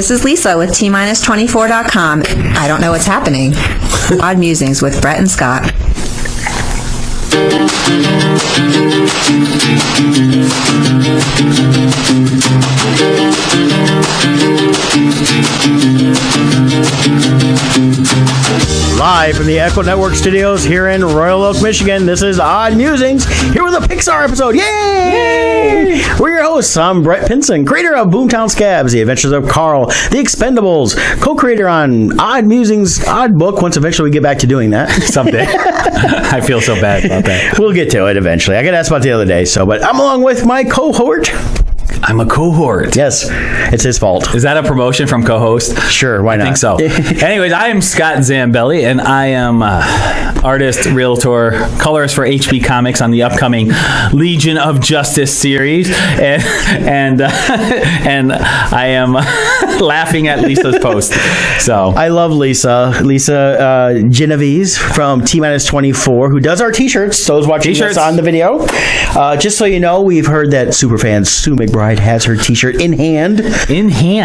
This is Lisa with T-24.com. I don't know what's happening. Odd Musings with Brett and Scott. Live from the Echo Network studios here in Royal Oak, Michigan, this is Odd Musings, here with a Pixar episode. Yay! We're your hosts. I'm Brett Pinson, creator of Boomtown Scabs, The Adventures of Carl, The Expendables, co-creator on Odd Musings, Odd Book, once eventually we get back to doing that. Someday. I feel so bad about that. We'll get to it eventually. I got asked about it the other day, but I'm along with my cohort. I'm a cohort. Yes, it's his fault. Is that a promotion from co-host? Sure, why not? I think so. Anyways, I am Scott Zambelli, and I am artist, realtor, colorist for HB Comics on the upcoming Legion of Justice series, and I am laughing at Lisa's post. So I love Lisa Genovese from T-24, who does our T-shirts. Those watching us on the video. Just so you know, we've heard that superfan Sue McBride has her T-shirt in hand.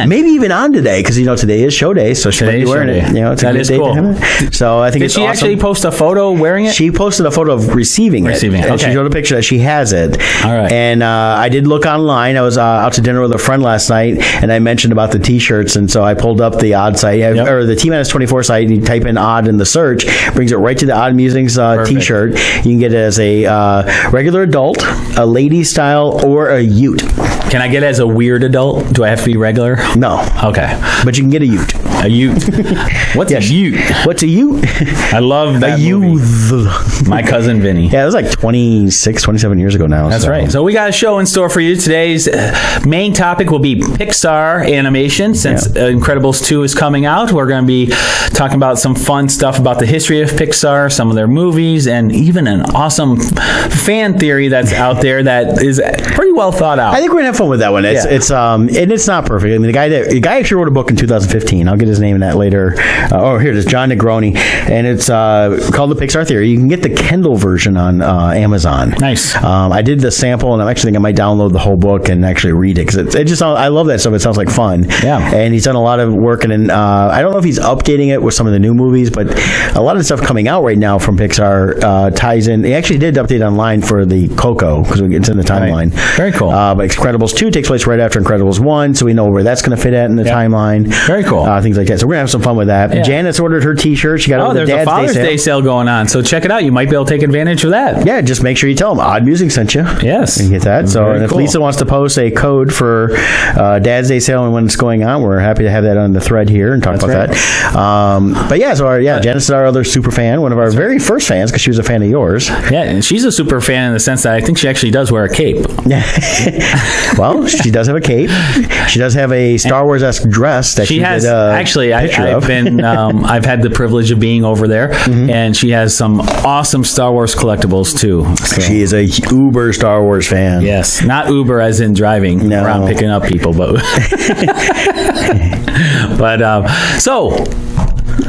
Maybe even on today, because today is show day, so she might be wearing it. It's a good day to have it. So I think it's awesome. Did she actually post a photo wearing it? She posted a photo of receiving it. Okay. And she showed a picture that she has it. All right. And I did look online. I was out to dinner with a friend last night, and I mentioned about the T-shirts, and so I pulled up the Odd site, or the T-24 site, and you type in Odd in the search, brings it right to the Odd Musings T-shirt. You can get it as a regular adult, a lady style, or a ute. Can I get it as a weird adult? Do I have to be regular? No. Okay. But you can get a ute. A ute. What's a ute? What's a ute? I love that movie. My cousin Vinny. Yeah, it was like 27 years ago now. That's right. So we got a show in store for you. Today's main topic will be Pixar animation. Since Incredibles 2 is coming out, we're going to be talking about some fun stuff about the history of Pixar, some of their movies, and even an awesome fan theory that's out there that is pretty well thought out. I think we're going to have fun with that one. It's and it's not perfect. I mean, the guy actually wrote a book in 2015. I'll get his name in that later. Here it is, John Negroni, and it's called The Pixar Theory. You can get the Kindle version on Amazon. Nice. I did the sample, and I'm actually thinking I might download the whole book and actually read it, because it just I love that stuff. It sounds like fun. Yeah. And he's done a lot of work, and I don't know if he's updating it with some of the new movies, but a lot of the stuff coming out right now from Pixar ties in. He actually did update online for the Coco, because it's in the timeline. Right. Very cool. But Incredibles 2 takes place right after Incredibles 1, so we know where that's going to fit at in the timeline. Very cool. Things like that. So we're going to have some fun with that. Yeah. Janice ordered her T-shirt. She got it with the there's a Father's Day sale going on, so check it out. You might be able to take advantage of that. Yeah, just make sure you tell them Odd Music sent you. Yes. And get that. So if Lisa wants to post a code for Dad's Day sale and when it's going on, we're happy to have that on the thread here and talk about that. But Janice is our other super fan, one of our very first fans, because she was a fan of yours. Yeah, and she's a super fan in the sense that I think she actually does wear a cape. Well, she does have a cape. She does have a Star Wars-esque dress that she has. Actually, I've had the privilege of being over there, and she has some awesome Star Wars collectibles too. So. She is a uber Star Wars fan. Yes, not Uber as in driving around picking up people, but so.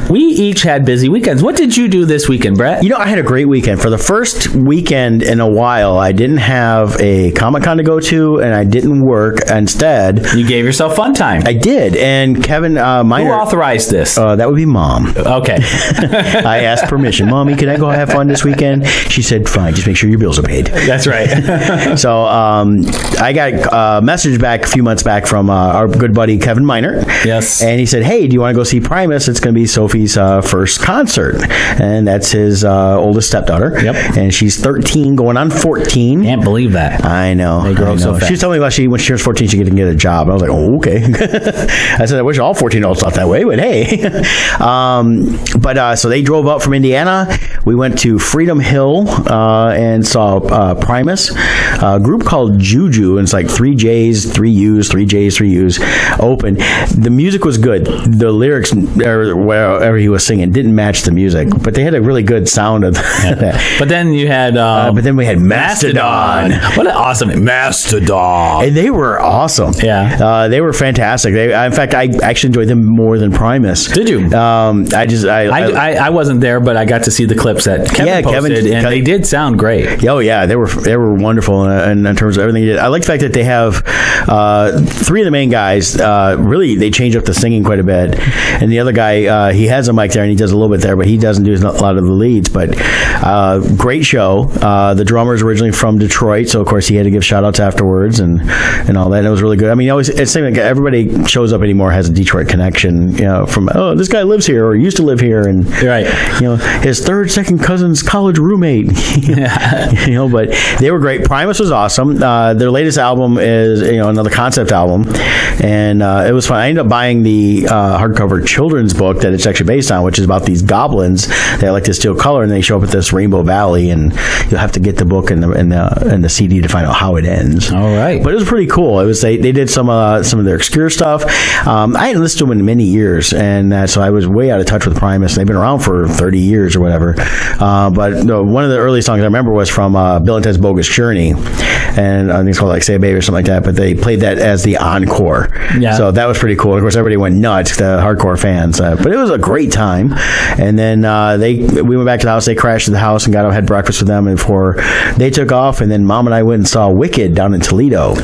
We each had busy weekends. What did you do this weekend, Brett? I had a great weekend. For the first weekend in a while, I didn't have a Comic-Con to go to, and I didn't work. Instead, you gave yourself fun time. I did. And Kevin Miner... Who authorized this? That would be Mom. Okay. I asked permission. Mommy, can I go have fun this weekend? She said, fine. Just make sure your bills are paid. That's right. So I got a message back a few months back from our good buddy Kevin Miner. Yes. And he said, hey, do you want to go see Primus? It's going to be Sophie's first concert, and that's his oldest stepdaughter. Yep. And she's 13, going on 14. Can't believe that. I know. They grow so fast. She was telling me about when she was 14, she could get a job. I was like, oh, okay. I said, I wish all 14-year-olds thought that way, but hey. So they drove up from Indiana. We went to Freedom Hill and saw Primus, a group called Juju, and it's like 3 J's, 3 U's, 3 J's, 3 U's, open. The music was good. The lyrics, whatever he was singing didn't match the music, but they had a really good sound of that. But then you had But then we had Mastodon. What an awesome Mastodon. And they were awesome. Yeah. They were fantastic. In fact, I actually enjoyed them more than Primus. Did you? I wasn't there, but I got to see the clips that Kevin posted, and they did sound great. Oh yeah, they were wonderful in terms of everything they did. I like the fact that they have three of the main guys. Really, they change up the singing quite a bit, and the other guy he has a mic there and he does a little bit there, but he doesn't do a lot of the leads. But great show. The drummer's originally from Detroit, so of course he had to give shout outs afterwards and all that. And it was really good. I mean, it seems like everybody shows up anymore has a Detroit connection. From this guy lives here or used to live here, and his second cousin's college roommate. But they were great. Primus was awesome. Their latest album is another concept album, and it was fun. I ended up buying the hardcover children's book that it's actually based on, which is about these goblins that like to steal color, and they show up at this Rainbow Valley, and you'll have to get the book and the CD to find out how it ends. All right, but it was pretty cool. It was they did some of their obscure stuff. I hadn't listened to them in many years, and so I was way out of touch with Primus. They've been around for 30 years or whatever. But one of the early songs I remember was from Bill and Ted's Bogus Journey, and I think it's called like Say a Baby or something like that. But they played that as the encore. Yeah. So that was pretty cool. Of course, everybody went nuts, the hardcore fans. But it was a great time. And then we went back to the house. They crashed at the house and had breakfast with them. And before they took off, and then Mom and I went and saw Wicked down in Toledo.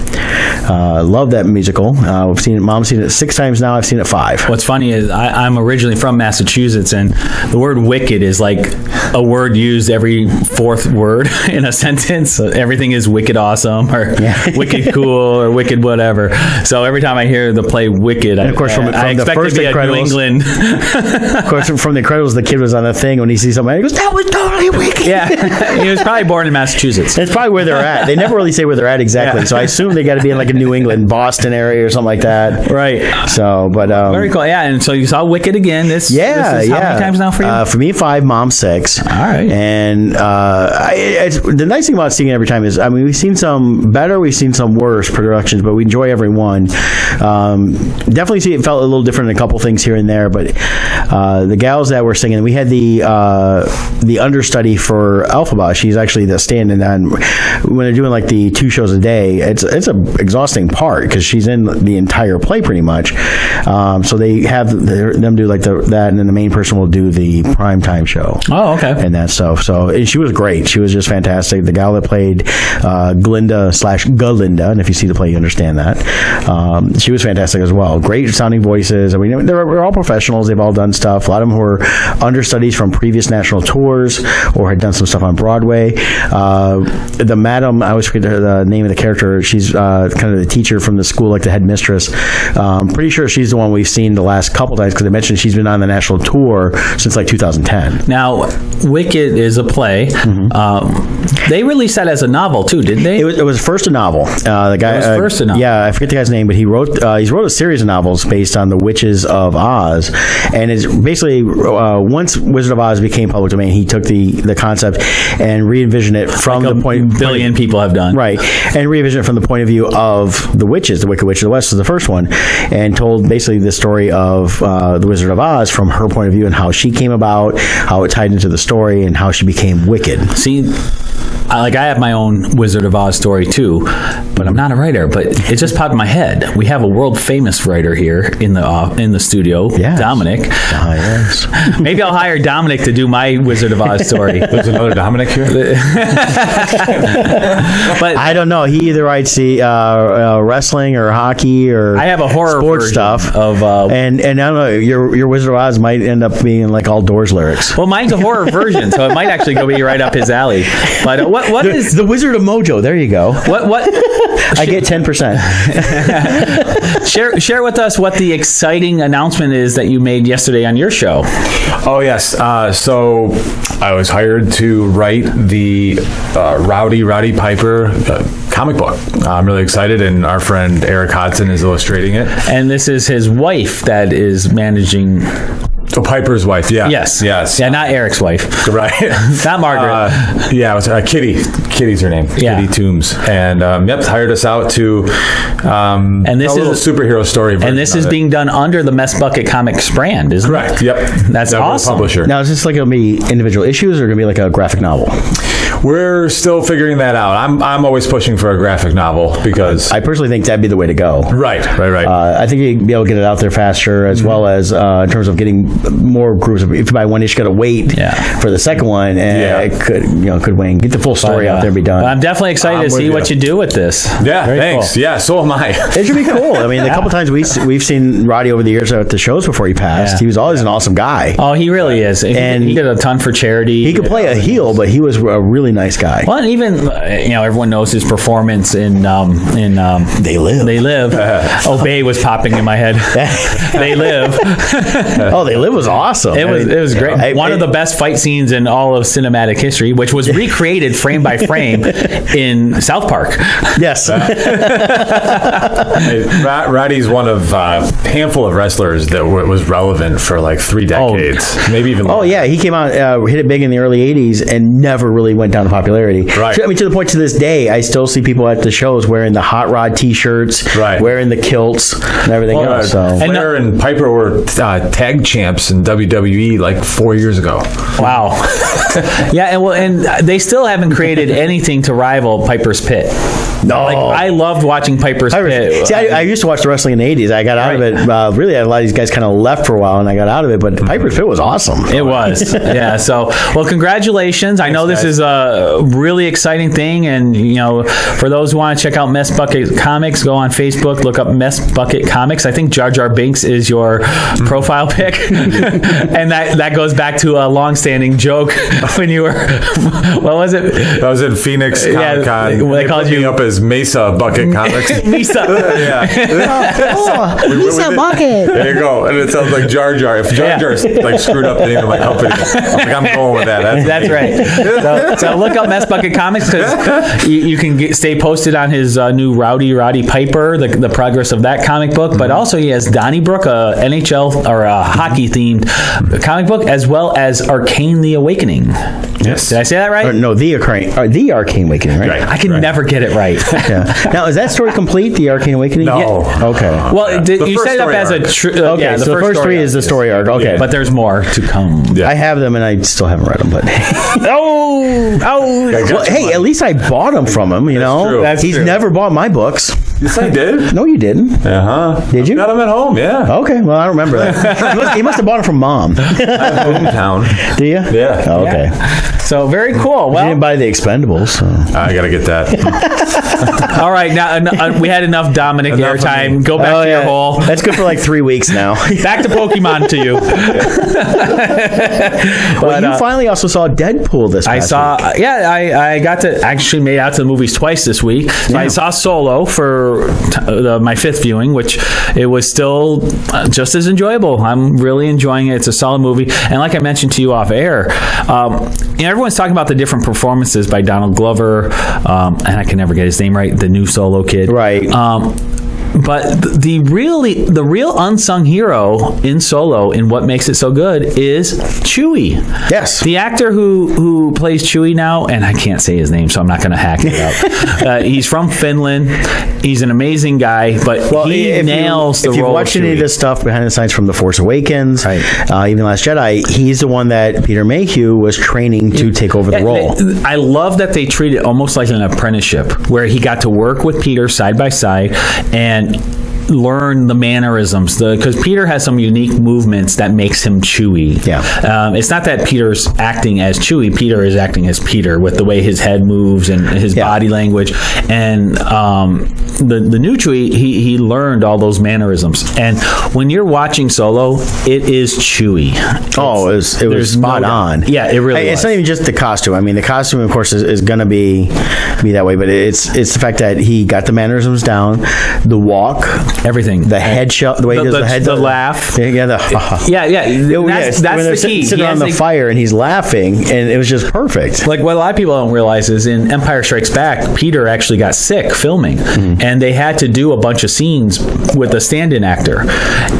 Love that musical. We've seen it. Mom's seen it 6 times now. I've seen it 5. What's funny is I'm originally from Massachusetts, and the word wicked is like a word used every 4th word in a sentence. Everything is wicked awesome or wicked cool or wicked whatever. So every time I hear the play Wicked, and of course, from I the expect first to be Incredibles, New England. Of course, from the Incredibles, the kid was on the thing when he sees somebody, he goes, "That was totally wicked." Yeah, he was probably born in Massachusetts. That's probably where they're at. They never really say where they're at exactly. Yeah. So I assume they got to be in like a New England, Boston area or something like that. Right. So, but very cool. Yeah, and so you saw Wicked again. This is how many times now for you? For me, 5. Mom, 6. All right. And the nice thing about seeing it every time is, I mean, we've seen some better, we've seen some worse productions, but we enjoy every one. Definitely see it felt a little different in a couple things here and there, but the gals that were singing, we had the understudy for Elphaba. She's actually the stand-in on when they're doing like the 2 shows a day. It's an exhausting part because she's in the entire play pretty much. So they have them do like that, and then the main person will do the primetime show. Oh, okay. And that stuff. So and she was great. She was just fantastic. The gal that played Glinda/Galinda, and if you see the play, you understand that. She was fantastic as well. Great sounding voices. I mean, they're all professionals. They've all done stuff. A lot of them were understudies from previous national tours or had done some stuff on Broadway. The madam, I always forget the name of the character. She's kind of the teacher from the school, like the headmistress. Pretty sure she's the one we've seen the last couple times because I mentioned she's been on the national tour since like 2010. Now, Wicked is a play. Mm-hmm. They released that as a novel too, didn't they? It was first a novel. The guy, it was first a novel. Yeah, I forget the guy's name, but he wrote a series of novels based on the Witches of Oz, and it's basically once Wizard of Oz became public domain, he took the concept and re-envisioned it from like the point billion people have done right, and re-envisioned it from the point of view of the witches. The Wicked Witch of the West was the first one, and told basically the story of the Wizard of Oz from her point of view and how she came about, how it tied into the story, and how she became wicked. See, I have my own Wizard of Oz story too, but I'm not a writer. But it just popped in my head. We have a world famous writer here in the studio, yes. Dominic. Yes. Maybe I'll hire Dominic to do my Wizard of Oz story. There's another Dominic here. But I don't know. He either writes wrestling or hockey or I have a horror sports stuff of and I don't know. Your Wizard of Oz might end up being like all Doors lyrics. Well, mine's a horror version, so it might actually be right up his alley. But what is the Wizard of Mojo? There you go. What? I get 10%. Share with us what the exciting announcement is that you made yesterday on your show. Oh yes. So I was hired to write the Roddy Piper comic book. I'm really excited, and our friend Eric Hodson is illustrating it. And this is his wife that is managing Piper's wife. Yeah. Yes. Yes. Yeah, not Eric's wife. Right. Not Margaret. Yeah, it was Kitty. Kitty's her name. Yeah. Kitty Toombs. And hired us out to And this a little is superhero story. And this is being done under the Mess Bucket Comics brand, isn't correct. it? Yep. That's we're the awesome. Publisher. Now, is this like going to be individual issues or going to be like a graphic novel? We're still figuring that out. I'm always pushing for a graphic novel because I personally think that'd be the way to go. right. I think you'd be able to get it out there faster, as well as in terms of getting more groups. If you buy one issue, you got to wait for the second one, and it could wane. Get the full story out there and be done. But I'm definitely excited to see what you do with this. Yeah, Very thanks. cool. Yeah, so am I. It should be cool. I mean, the couple times we've seen Roddy over the years at the shows before he passed, he was always an awesome guy. Oh, he really is. And he did a ton for charity. He could play a heel, but he was a really nice guy. Well, and even everyone knows his performance in They Live. They Live. Obey was popping in my head. They Live. Oh, They Live was awesome. It was great. One of the best fight scenes in all of cinematic history, which was recreated frame by frame in South Park. Yes. Roddy's one of a handful of wrestlers that was relevant for like 3 decades, maybe even longer. Oh yeah, he came out, hit it big in the early '80s, and never really went down in popularity. Right. I mean, to the point to this day, I still see people at the shows wearing the Hot Rod T-shirts, wearing the kilts, and everything else. So. Flair and Piper were tag champs in WWE like 4 years ago. Wow. Yeah, and they still haven't created anything to rival Piper's Pit. No, I loved watching Piper's Pit. See, I used to watch the wrestling in the '80s. I got out of it. Really, a lot of these guys kind of left for a while, and I got out of it. But Piper's Pit was awesome. It was, yeah. So, well, congratulations. I know this is a really exciting thing, and for those who want to check out Mess Bucket Comics, go on Facebook, look up Mess Bucket Comics. I think Jar Jar Binks is your profile pic, and that goes back to a long-standing joke when you were, what was it? That was in Phoenix Comic Con. They called you up as Mesa Bucket Comics. Misa. Mesa Bucket. There you go. And it sounds like Jar Jar. If Jar Jar like screwed up the name of my company, I'm going with that. That's right. So look up Mess Bucket Comics because you can stay posted on his new Roddy Piper, the progress of that comic book. But also he has Donnybrook, a NHL or a hockey themed comic book, as well as Arcane: The Awakening. Yes. Did I say that right? No, the Arcane Awakening, right? I can never get it right. Yeah. Now, is that story complete? The Arcane Awakening? No. Yeah. Okay. Well, you set it up as a okay. So the first 3 is the story arc. Okay, but there's more to come. Yeah. I have them and I still haven't read them. But oh. Well, hey, at least I bought them from him. True. He's never bought my books. Yes, I did. No, you didn't. Did you? Got them at home. Yeah. Okay. Well, I don't remember that. He must have bought them from Mom. Hometown. Do you? Yeah. Oh, okay. So very cool. You Well, didn't buy the Expendables. So. I gotta get that. all right. Now we had enough Dominic Enough airtime. of me. Go back to your hole. That's good for like 3 weeks now. Back to Pokemon to you. Well, you finally also saw Deadpool this past week. I got to actually made it out to the movies twice this week. So I saw Solo for my 5th viewing, which it was still just as enjoyable. I'm really enjoying it. It's a solid movie. And like I mentioned to you off air, everyone's talking about the different performances by Donald Glover, and I can never get his name right, the new Solo kid. Right. But the real unsung hero in Solo, and what makes it so good, is Chewie. Yes. The actor who plays Chewie now, and I can't say his name, so I'm not going to hack it up. He's from Finland. He's an amazing guy, but he nails the role. If you've watched any of this stuff behind the scenes from The Force Awakens, even Last Jedi, he's the one that Peter Mayhew was training to take over the role. I love that they treat it almost like an apprenticeship, where he got to work with Peter side by side and learn the mannerisms, because Peter has some unique movements that makes him Chewie. Yeah. It's not that Peter's acting as Chewie. Peter is acting as Peter with the way his head moves and his body language. And the new Chewie, he learned all those mannerisms. And when you're watching Solo, it is Chewie. It was spot on. Yeah, it really It's was. not even just the costume. I mean, the costume, of course, is going to be that way, but it's the fact that he got the mannerisms down, the walk, Everything. The head shot, the way he does the head, the laugh. Yeah, That's when they're the key. Sitting on the fire and he's laughing, and it was just perfect. Like what a lot of people don't realize is in Empire Strikes Back, Peter actually got sick filming, and they had to do a bunch of scenes with a stand-in actor.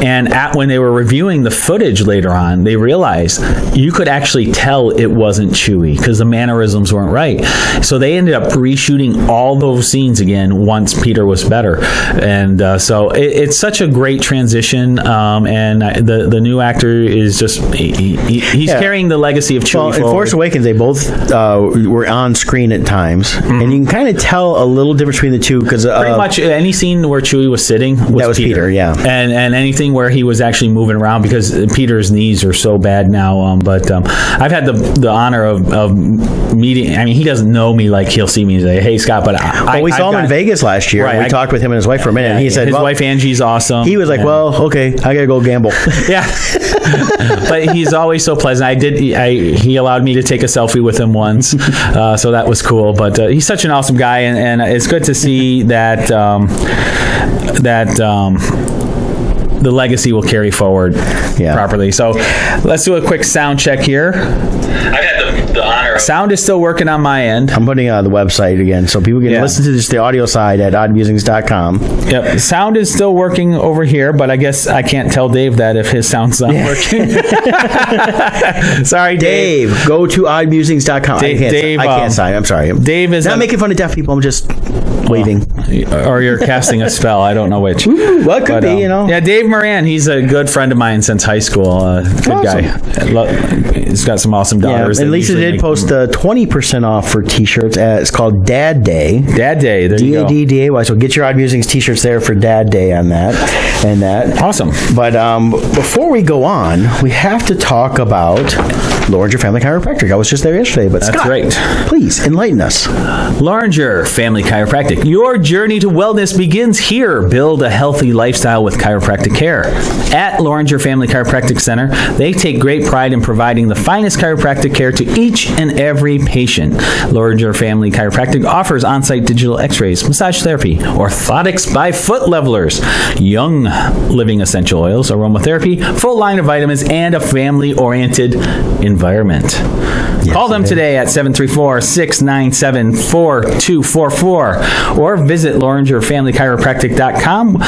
And when they were reviewing the footage later on, they realized you could actually tell it wasn't Chewie because the mannerisms weren't right. So they ended up reshooting all those scenes again once Peter was better. And so it's such a great transition. And the new actor is just he's carrying the legacy of Chewie forward. In Force Awakens, they both were on screen at times, and you can kind of tell a little difference between the two because pretty much any scene where Chewie was sitting was Peter, yeah, and anything where he was actually moving around because Peter's knees are so bad now. But I've had the honor of meeting. I mean, he doesn't know me like he'll see me and say, "Hey, Scott," but we saw him in Vegas last year. Right, we talked with him and his wife for a minute, and he said, his wife Angie's awesome. He was like, "Well, okay, I gotta go gamble." Yeah, but he's always so pleasant. He allowed me to take a selfie with him once, so that was cool. But he's such an awesome guy, and it's good to see that the legacy will carry forward properly. So let's do a quick sound check here. I've had the honor. Sound is still working on my end. I'm putting the website again so people can listen to just the audio side at oddmusings.com. Yep, sound is still working over here, but I guess I can't tell Dave that if his sound's not working. Sorry, Dave. Go to oddmusings.com. I can't sign. I'm sorry. Dave is not making fun of deaf people. I'm just waving. Or you're casting a spell. I don't know which. Ooh, well, it could be, Yeah, Dave Moran. He's a good friend of mine since high school. Good guy. He's got some awesome daughters. And Lisa did post 20% off for t-shirts. It's called Dad Day. Dad Day. There you go. D-A-D-D-A-Y. So get your Odd Musings t-shirts there for Dad Day on that. And that. Awesome. But before we go on, we have to talk about Loringer Family Chiropractic. I was just there yesterday. But that's Scott, right. Please enlighten us. Loringer Family Chiropractic. Your journey to wellness begins here. Build a healthy lifestyle with chiropractic care. At Loringer Family Chiropractic Center, they take great pride in providing the finest chiropractic care to each and every patient. Loringer Family Chiropractic offers on-site digital x-rays, massage therapy, orthotics by foot levelers, young living essential oils, aromatherapy, full line of vitamins, and a family-oriented environment. Call them today at 734-697-4244 or visit LoringerFamilyChiropractic.com,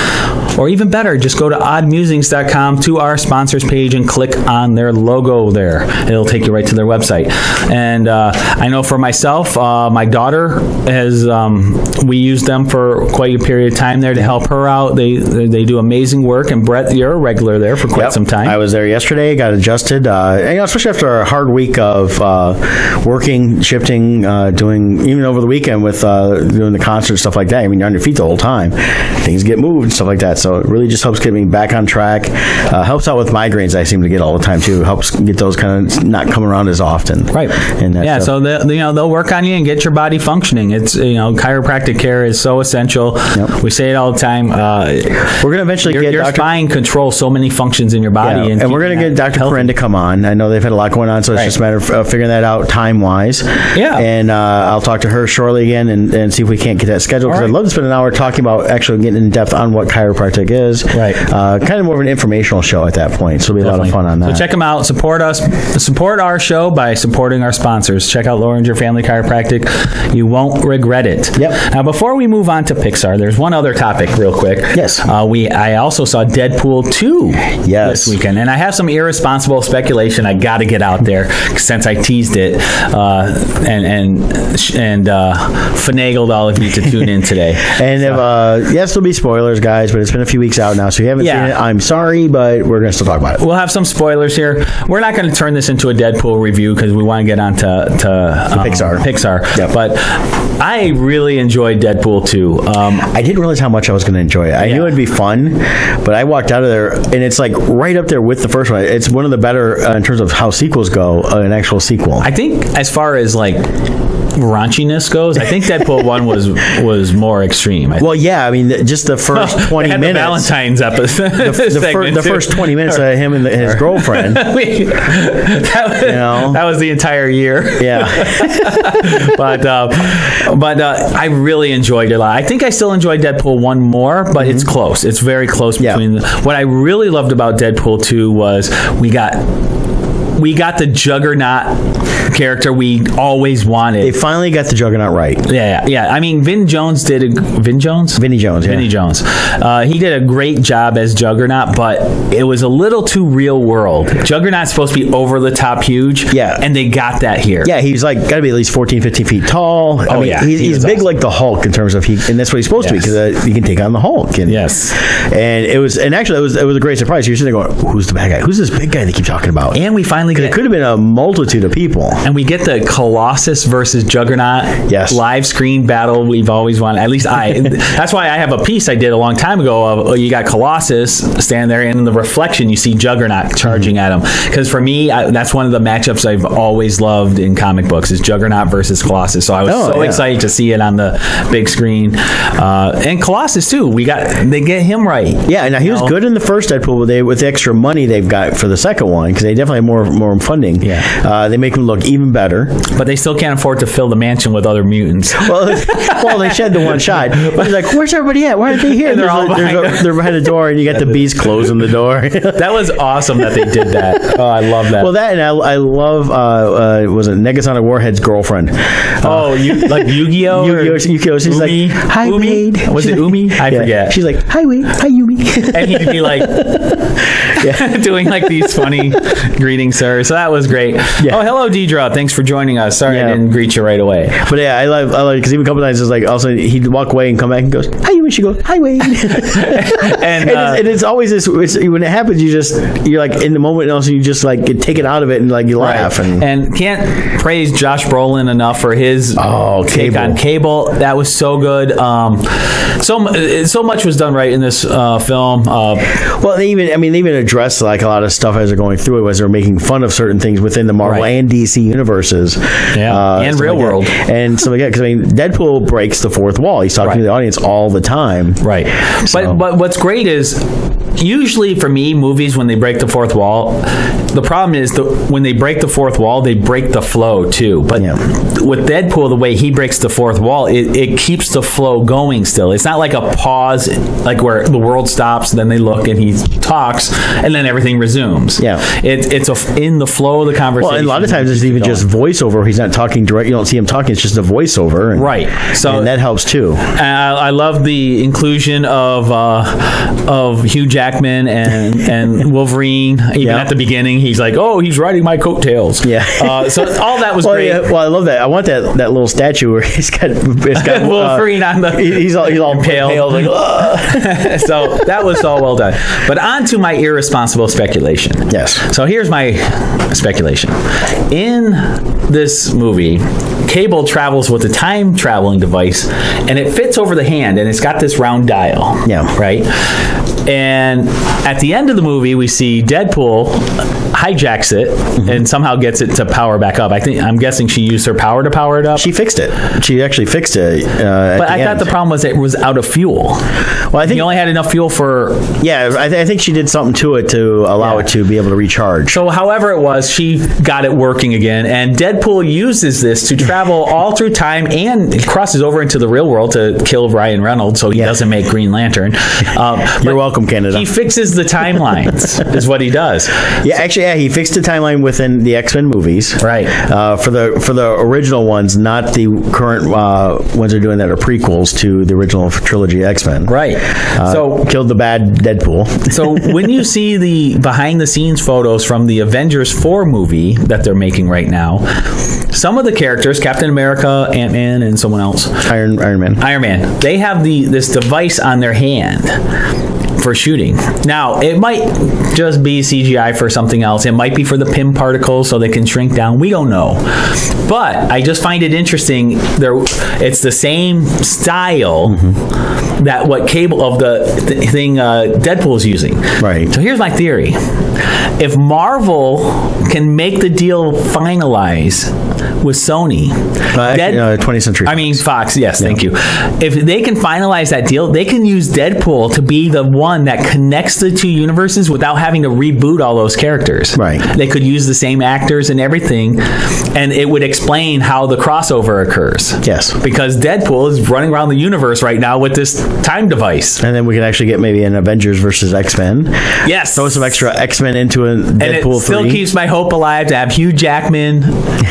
or even better, just go to oddmusings.com to our sponsors page and click on their logo there. It'll take you right to their website. And I know for myself, my daughter has, we used them for quite a period of time there to help her out. They do amazing work, and Brett, you're a regular there for quite some time. I was there yesterday, got adjusted, and, especially after a hard week of working, shifting, doing, even over the weekend with doing the concert, stuff like that. I mean, you're on your feet the whole time. Things get moved and stuff like that. So it really just helps get me back on track. Helps out with migraines I seem to get all the time too. Helps get those kind of not coming around as often. Right. And so they'll work on you and get your body functioning. It's chiropractic care is so essential. Yep. We say it all the time. We're going to eventually get your spine controls so many functions in your body, and we're going to get Dr. Corinne to come on. I know they've had a lot going on, so it's just a matter of figuring that out time wise. Yeah. And I'll talk to her shortly again and see if we can't get that scheduled, because I'd love to spend an hour talking about actually getting in depth on what chiropractic is. Right. Kind of more of an informational show at that point, so it'll be a lot of fun on that. So check them out. Support us. Support our show by supporting our sponsors. Check out Loringer Family Chiropractic. You won't regret it. Yep. Now, before we move on to Pixar, there's one other topic real quick. Yes. I also saw Deadpool 2 this weekend, and I have some irresponsible speculation I got to get out there since I teased it and finagled all of you to tune in today. And yes, there'll be spoilers, guys, but it's been a few weeks out now, so if you haven't seen it, I'm sorry, but we're going to still talk about it. We'll have some spoilers here. We're not going to turn this into a Deadpool review because we want to get on to Pixar. Yep. But I really enjoyed Deadpool 2. I didn't realize how much I was going to enjoy it. I knew it'd be fun, but I walked out of there, and it's like right up there with the first one. It's one of the better, in terms of how sequels go, an actual sequel. I think as far as like raunchiness goes, I think Deadpool 1 was more extreme. Well, yeah, I mean, just the first 20 and minutes. The Valentine's episode. The first 20 minutes of him and his girlfriend. That was the entire year. Yeah. but I really enjoyed it a lot. I think I still enjoyed Deadpool 1 more, but it's close. It's very close between. What I really loved about Deadpool 2 was we got the Juggernaut character we always wanted. They finally got the Juggernaut right. Yeah. I mean, Vinnie Jones. He did a great job as Juggernaut, but it was a little too real world. Juggernaut's supposed to be over the top huge. Yeah. And they got that here. Yeah, he's got to be at least 14, 15 feet tall. I mean, he's big like the Hulk in terms of and that's what he's supposed to be, because he can take on the Hulk. And, yes. And it was a great surprise. You're sitting there going, who's the bad guy? Who's this big guy they keep talking about? And we finally get. It could have been a multitude of people. And we get the Colossus versus Juggernaut live screen battle we've always wanted. At least that's why I have a piece I did a long time ago of you got Colossus standing there, and in the reflection you see Juggernaut charging at him. Because for me, that's one of the matchups I've always loved in comic books is Juggernaut versus Colossus. So I was excited to see it on the big screen. And Colossus too. They get him right. Yeah, now he was good in the first Deadpool with the extra money they've got for the second one, because they definitely have more funding. Yeah. They make him look even better. But they still can't afford to fill the mansion with other mutants. Well, they shed the one shot. But he's like, where's everybody at? Why aren't they here? And they're behind the door, and you got the bees closing the door. That was awesome that they did that. Oh, I love that. Well, that, and I love, was it Negasonic Warhead's girlfriend? Like Yu-Gi-Oh? Yu-Gi-Oh! She's Umi? like, hi, Umi? Wade. Was it Umi? I forget. She's like, hi, Wade. Hi, Yumi. And he'd be like, doing like these funny greetings, sir. So that was great. Yeah. Oh, hello, Deidre. Thanks for joining us. Sorry I didn't greet you right away. But yeah, I love because even a couple times it's like also he'd walk away and come back and goes, hi, Yumi. She goes, hi, Wade. and it's always this. When it happens, you're like in the moment, and also you just like get taken out of it and like you laugh and can't praise Josh Brolin enough for his take on Cable. That was so good. So much was done right in this film. Well, they even addressed like a lot of stuff as they're going through it, as they're making fun of certain things within the Marvel and DC universes, and real world, and stuff like that. Because Deadpool breaks the fourth wall. He's talking to the audience all the time, right? So. But what's great is usually for me, movies when they break the fourth wall, the problem is when they break the fourth wall, they break the flow too. But with Deadpool, the way he breaks the fourth wall, it keeps the flow going still. It's not like a pause, like where the world stops, then they look and he talks, and then everything resumes. Yeah, it's in the flow of the conversation. Well, and a lot of times it's even just voiceover. He's not talking direct. You don't see him talking. It's just a voiceover. Right. So and that helps too. I love the inclusion of Hugh Jackman and Wolverine. Even at the beginning, he's like, "Oh, he's riding my coattails." Yeah. So all that was great. Yeah. Well, I love that. I want that little statue where it's got Wolverine on the. He's all pale. Like, so that was all well done. But on to my irresponsible speculation. Yes. So here's my speculation. In this movie, Cable travels with a time traveling device, and it fits over the hand, and it's got this round dial. Yeah. Right. And at the end of the movie, we see Deadpool hijacks it and somehow gets it to power back up. I'm guessing she used her power to power it up. She fixed it. She actually fixed it. But I thought the problem was it was out of fuel. Well, I think he only had enough fuel for. Yeah, I think she did something to it to allow it to be able to recharge. So, however it was, she got it working again, and Deadpool uses this to travel all through time and crosses over into the real world to kill Ryan Reynolds, so he doesn't make Green Lantern. You're welcome, Canada. He fixes the timelines, is what he does. Yeah, actually, he fixed the timeline within the X-Men movies, right? For the original ones, not the current ones they're doing that are prequels to the original trilogy X-Men, right? So killed the bad Deadpool. So when you see the behind-the-scenes photos from the Avengers 4 movie that they're making right now, some of the characters, Captain America, Ant-Man, and someone else, Iron Man, they have this device on their hand for shooting. Now, it might just be CGI for something else. It might be for the Pym particles so they can shrink down. We don't know. But I just find it interesting. It's the same style that what Cable of the thing Deadpool's using. Right. So here's my theory. If Marvel can make the deal finalize with Sony, 20th Century Fox. I mean Fox, yes, thank you. If they can finalize that deal, they can use Deadpool to be the one that connects the two universes without having to reboot all those characters. Right. They could use the same actors and everything, and it would explain how the crossover occurs. Yes. Because Deadpool is running around the universe right now with this time device. And then we can actually get maybe an Avengers versus X-Men. Yes. Throw some extra X-Men into a Deadpool 3. And it still keeps my hope alive to have Hugh Jackman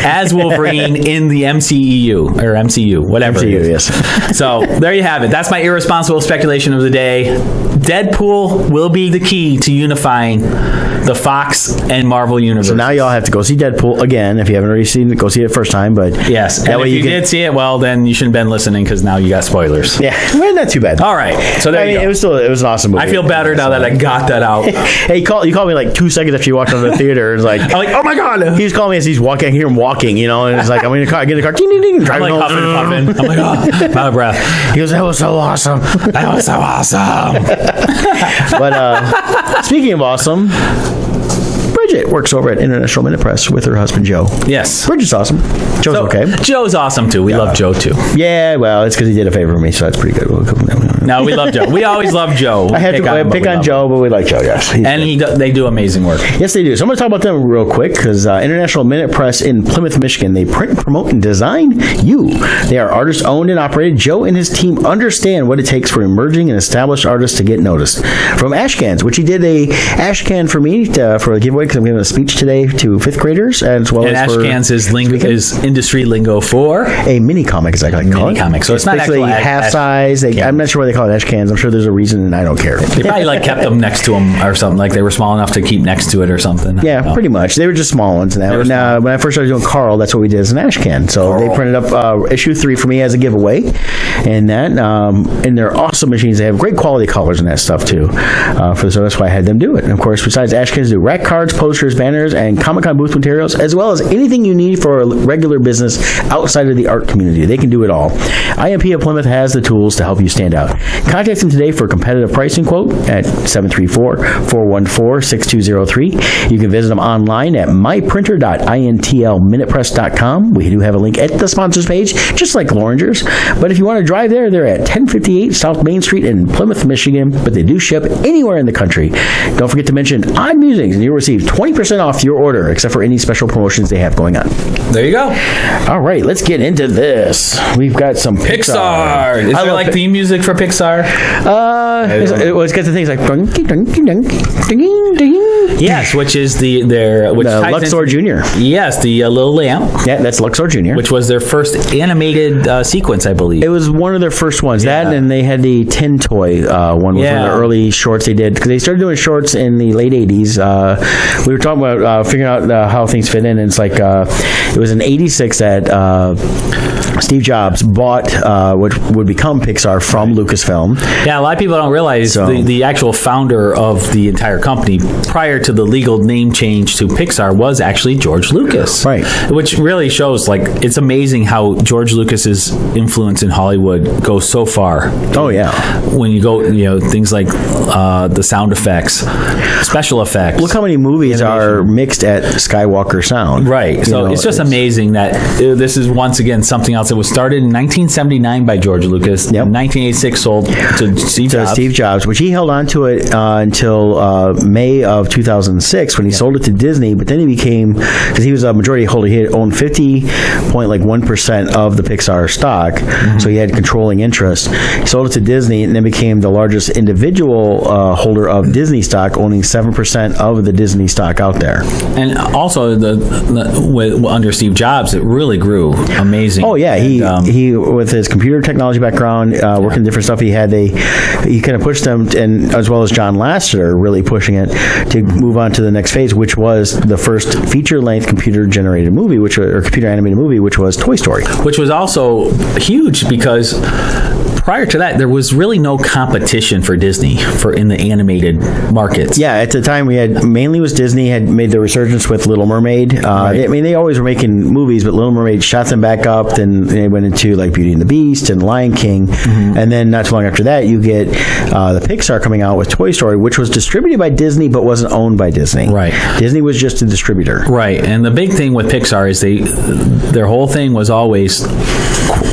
as Wolverine in the MCU, or MCU, whatever it is. Yes. So there you have it. That's my irresponsible speculation of the day. Deadpool will be the key to unifying the Fox and Marvel universe. So now y'all have to go see Deadpool again. If you haven't already seen it, go see it first time. But yes, that and way if you did see it, well, then you shouldn't have been listening because now you got spoilers. Yeah, well, not too bad. All right, so there you go. It was an awesome movie. I feel better now that I got that out. Hey, you called me like 2 seconds after you walked out of the theater. It's like, I'm like, oh my god. He was calling me as he's walking. I hear him walking, and it's like, I'm in the car, I get in the car, ding, ding, ding, I'm driving like huffing and puffing. I'm like, oh, out of breath. He goes, that was so awesome. That was so awesome. But speaking of awesome, Bridget works over at International Minute Press with her husband Joe. Yes. Bridget's awesome. Joe's okay. Joe's awesome too. We love Joe too. Yeah, well, it's because he did a favor for me, so that's pretty good. No, we love Joe. We always love Joe. I had to pick on Joe, but we like Joe, yes. They do amazing work. Yes, they do. So I'm going to talk about them real quick because International Minute Press in Plymouth, Michigan, they print, promote, and design you. They are artist-owned and operated. Joe and his team understand what it takes for emerging and established artists to get noticed. From ash cans, which he did a ash can for me for a giveaway because I'm giving a speech today to 5th graders, as well as ash cans is industry lingo for a mini comic, as I like to call it. Comic. So it's not basically actual half size. I'm not sure why they call it ash cans. I'm sure there's a reason, and I don't care. They probably kept them next to them or something. Like they were small enough to keep next to it or something. Yeah, pretty much. They were just small ones. And when I first started doing Carl, that's what we did as an ash can. So they printed up issue 3 for me as a giveaway, and they're awesome machines. They have great quality colors and that stuff too. So that's why I had them do it. And of course, besides ash cans, do rack cards, posters, banners, and Comic-Con booth materials, as well as anything you need for a regular business outside of the art community. They can do it all. IMP of Plymouth has the tools to help you stand out. Contact them today for a competitive pricing quote at 734-414-6203. You can visit them online at myprinter.intlminutepress.com. We do have a link at the sponsors page, just like Loringer's. But if you want to drive there, they're at 1058 South Main Street in Plymouth, Michigan, but they do ship anywhere in the country. Don't forget to mention Odd Musings, and you'll receive 20% off your order, except for any special promotions they have going on. There you go. All right, let's get into this. We've got some Pixar. Is there like theme music for Pixar? It's got the things like yes, which is the Luxor Jr. Yes, the little lamp. Yeah, that's Luxor Jr. Which was their first animated sequence, I believe. It was one of their first ones. Yeah. That, and they had the Tin Toy one was one of the early shorts they did, because they started doing shorts in the late 80s. We were talking about figuring out how things fit in, and it's like it was in 86 that Steve Jobs bought what would become Pixar from Lucasfilm. Yeah, a lot of people don't realize the actual founder of the entire company prior to the legal name change to Pixar was actually George Lucas. Right. Which really shows, it's amazing how George Lucas's influence in Hollywood goes so far. Oh, yeah. When you go, things like the sound effects, special effects. Look how many movies are mixed at Skywalker Sound. Right. So it's just amazing that this is once again something else that was started in 1979 by George Lucas. Yep. 1986 sold to Steve Jobs, which he held on to it until May of 2006 when he sold it to Disney. But then he became, because he was a majority holder, he had owned 50.1% of the Pixar stock, so he had controlling interest. He sold it to Disney and then became the largest individual holder of Disney stock, owning 7% of the Disney stock out there. And also, under Steve Jobs, it really grew amazing. Oh yeah, he with his computer technology background, working different stuff, he kind of pushed them, and as well as John Lasseter really pushing it to move on to the next phase, which was the first feature-length computer-generated movie, or computer-animated movie, which was Toy Story. Which was also huge because prior to that, there was really no competition for Disney in the animated markets. Yeah, at the time we had mainly was Disney Disney had made the resurgence with Little Mermaid. I mean, they always were making movies, but Little Mermaid shot them back up. Then they went into like Beauty and the Beast and Lion King, and then not too long after that, you get the Pixar coming out with Toy Story, which was distributed by Disney but wasn't owned by Disney. Right. Disney was just a distributor. Right, and the big thing with Pixar is their whole thing was always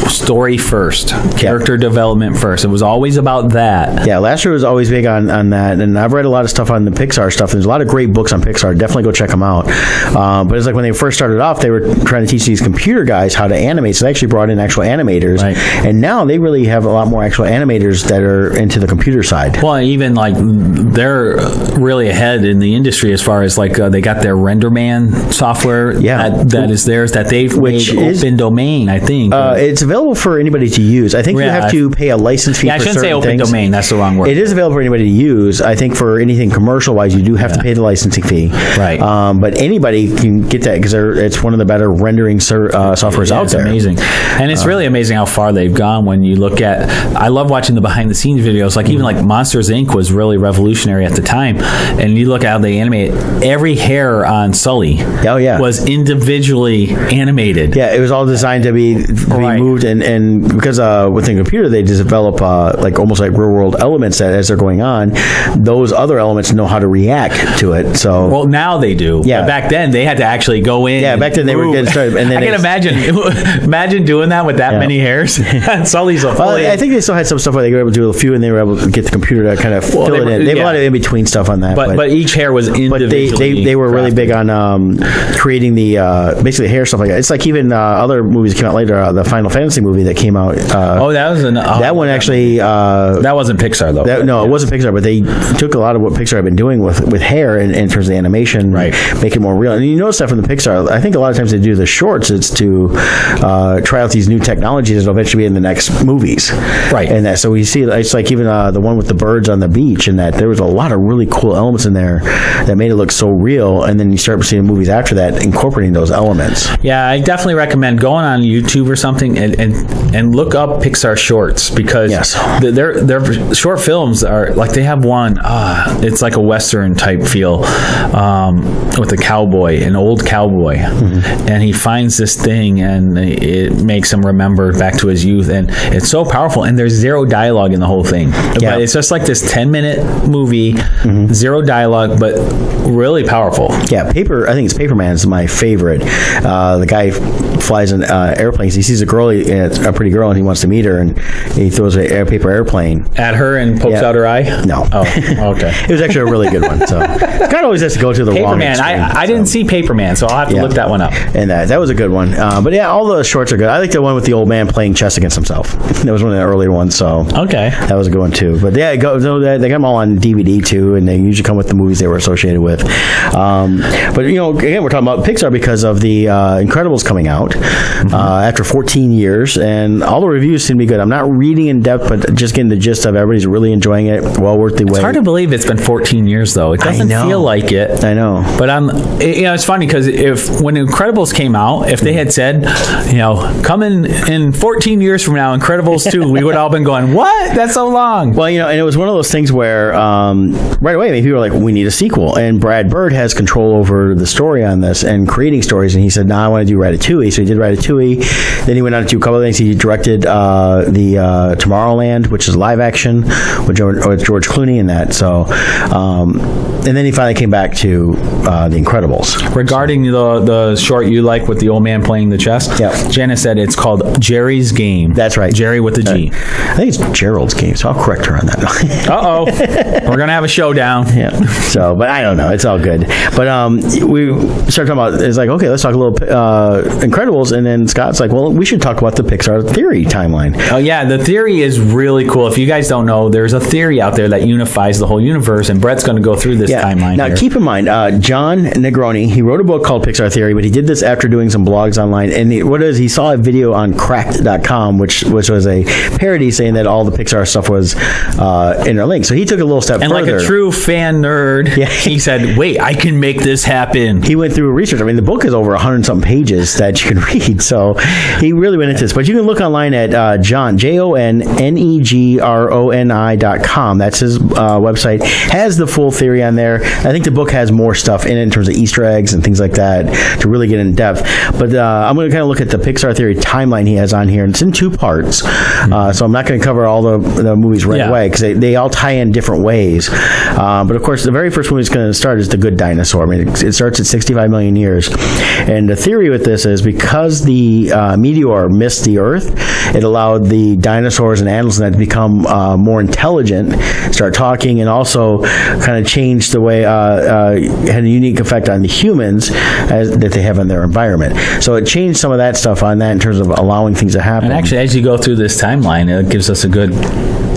story first, character development first. It was always about that. Yeah, Lasher was always big on that, and I've read a lot of stuff on the Pixar stuff. There's a lot of great books on Pixar. Definitely go check them out. But it's like when they first started off, they were trying to teach these computer guys how to animate, so they actually brought in actual animators. Right. And now they really have a lot more actual animators that are into the computer side. Well, even like they're really ahead in the industry as far as like they got their RenderMan software that is theirs that they've made open domain, I think. It's available for anybody to use. I think you have to pay a license fee for certain things. I shouldn't say open domain. That's the wrong word. It is available for anybody to use. I think for anything commercial-wise, you do have to pay the licensing fee. Right. But anybody can get that because it's one of the better rendering softwares out there. It's amazing. And it's really amazing how far they've gone when you look at... I love watching the behind-the-scenes videos. Like even like Monsters, Inc. was really revolutionary at the time. And you look at how they animate every hair on Sully was individually animated. Yeah, it was all designed to be moved. And because within a computer, they develop like almost like real-world elements that as they're going on, those other elements know how to react to it. So well, now they do. Yeah. But back then, they had to actually go in. Yeah, back then they were getting started. And then I can imagine doing that with that many hairs. Sully's a fully... I think they still had some stuff where they were able to do a few, and they were able to get the computer to kind of fill it in. They have a lot of in-between stuff on that. But each hair was individually But they were really big on creating the basically hair stuff like that. It's like even other movies that came out later, the Final Fantasy movie that came out. That was that one actually... that wasn't Pixar, though. No, it wasn't Pixar, but they took a lot of what Pixar had been doing with hair in terms of the animation, make it more real. And you notice that from the Pixar, I think a lot of times they do the shorts, it's to try out these new technologies that will eventually be in the next movies. Right. And that, so we see, it's like even the one with the birds on the beach, and that there was a lot of really cool elements in there that made it look so real, and then you start seeing movies after that incorporating those elements. Yeah, I definitely recommend going on YouTube or something and look up Pixar shorts, because their short films are like, they have one, it's like a Western type feel with a cowboy, an old cowboy, and he finds this thing and it makes him remember back to his youth, and it's so powerful, and there's zero dialogue in the whole thing. But it's just like this 10-minute movie, zero dialogue, but really powerful. Yeah, I think it's Paperman is my favorite. The guy flies an airplane. He sees a girl, a pretty girl, and he wants to meet her, and he throws a paper airplane at her and pokes out her eye. No. Oh, okay. It was actually a really good one. So God always has to go to the wrong extreme. I didn't see Paperman, so I'll have to look that one up. And that was a good one. But yeah, all the shorts are good. I like the one with the old man playing chess against himself. That was one of the earlier ones. So okay, that was a good one too. But yeah, they got them all on DVD too, and they usually come with the movies they were associated with. But again, we're talking about Pixar because of the Incredibles coming out after 14 years, and all the reviews seem to be good. I'm not reading in depth, but just getting the gist of everybody's really enjoying it. Well worth the wait. It's hard to believe it's been 14 years though. It doesn't feel like it. I know. But it's funny because when Incredibles came out, if they had said, coming in 14 years from now, Incredibles 2, we would all been going, what? That's so long. Well, and it was one of those things where right away, people were like, we need a sequel. And Brad Bird has control over the story on this and creating stories. And he said, I want to do Ratatouille. So he did Ratatouille. Then he went on to do a couple of things. He directed the Tomorrowland, which is live action with George Clooney in that. So, and then he finally came back to The Incredibles. Regarding the short you like with the old man playing the chess, Jenna said it's called Jerry's Game. That's right. Jerry with the G. I think it's Gerald's Game, so I'll correct her on that. Uh-oh. We're going to have a showdown. Yeah. So, but I don't know. It's all good. But we started talking about, it's like, okay, let's talk a little Incredibles, and then Scott's like, well, we should talk about the Pixar Theory timeline. Oh, yeah. The theory is really cool. If you guys don't know, there's a theory out there that unifies the whole universe, and Brett's going to go through this timeline Now, keep in mind, John Negroni, he wrote a book called Pixar Theory, but he did this after doing some blogs online, and he saw a video on cracked.com, which was a parody saying that all the Pixar stuff was interlinked. So he took a little step further. And like a true fan nerd, he said, wait, I can make this happen. He went through research. I mean, the book is over 100-something pages that you can read. So he really went into this. But you can look online at John, JONNEGRONI.com. That's his website. Has the full theory on there. I think the book has more stuff in it in terms of Easter eggs and things like that to really get in depth. But I'm going to kind of look at the Pixar theory timeline he has on here. And it's in 2 parts. So I'm not going to cover all the movies right away because they all tie in different ways. But of course, the very first movie it's going to start is The Good Dinosaur. I mean, it starts at 65 million years. And the theory with this is because the meteor missed the Earth, it allowed the dinosaurs and animals in that to become more intelligent, start talking, and also kind of change the way, had a unique effect on the humans that they have in their environment. So it changed some of that stuff on that in terms of allowing things to happen. And actually, as you go through this timeline, it gives us a good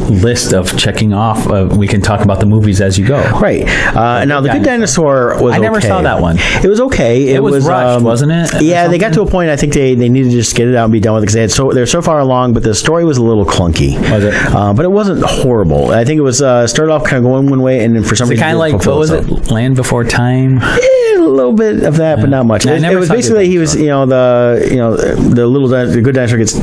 list of checking off. We can talk about the movies as you go. Right. Now, The Good Dinosaur was I never saw that one. It was okay. It was rushed, wasn't it? Yeah, they got to a point, I think they needed to just get it out and be done with it because they're so far along, but the story was a little clunky. Was it? But it wasn't horrible. I think it was started off kind of going one way, and then for some reason... kind of like, what was it? Land Before Time? A little bit of that, but not much. It was basically he was, the Good Dinosaur gets,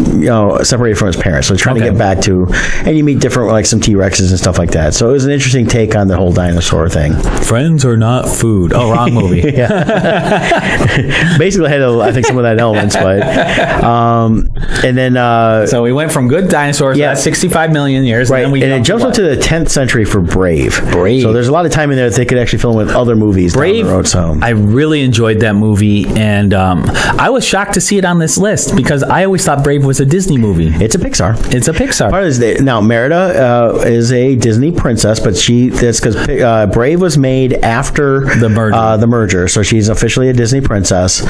separated from his parents, so he's trying to get back to, and you meet different, like some T-Rexes and stuff like that. So it was an interesting take on the whole dinosaur thing. Friends are not food. Oh, wrong movie. Basically had, I think, some of that elements, but and then so we went from Good Dinosaurs, that's 65 million years, right? And, then it jumps up to the 10th century for Brave. So there's a lot of time in there that they could actually fill in with other movies Brave, down the road. So I really enjoyed that movie, and I was shocked to see it on this list because I always thought Brave was a Disney movie. It's a Pixar. It's a Pixar. Part of this, now Merida is a Disney princess, but that's because Brave was made after the merger. So she's officially a Disney princess.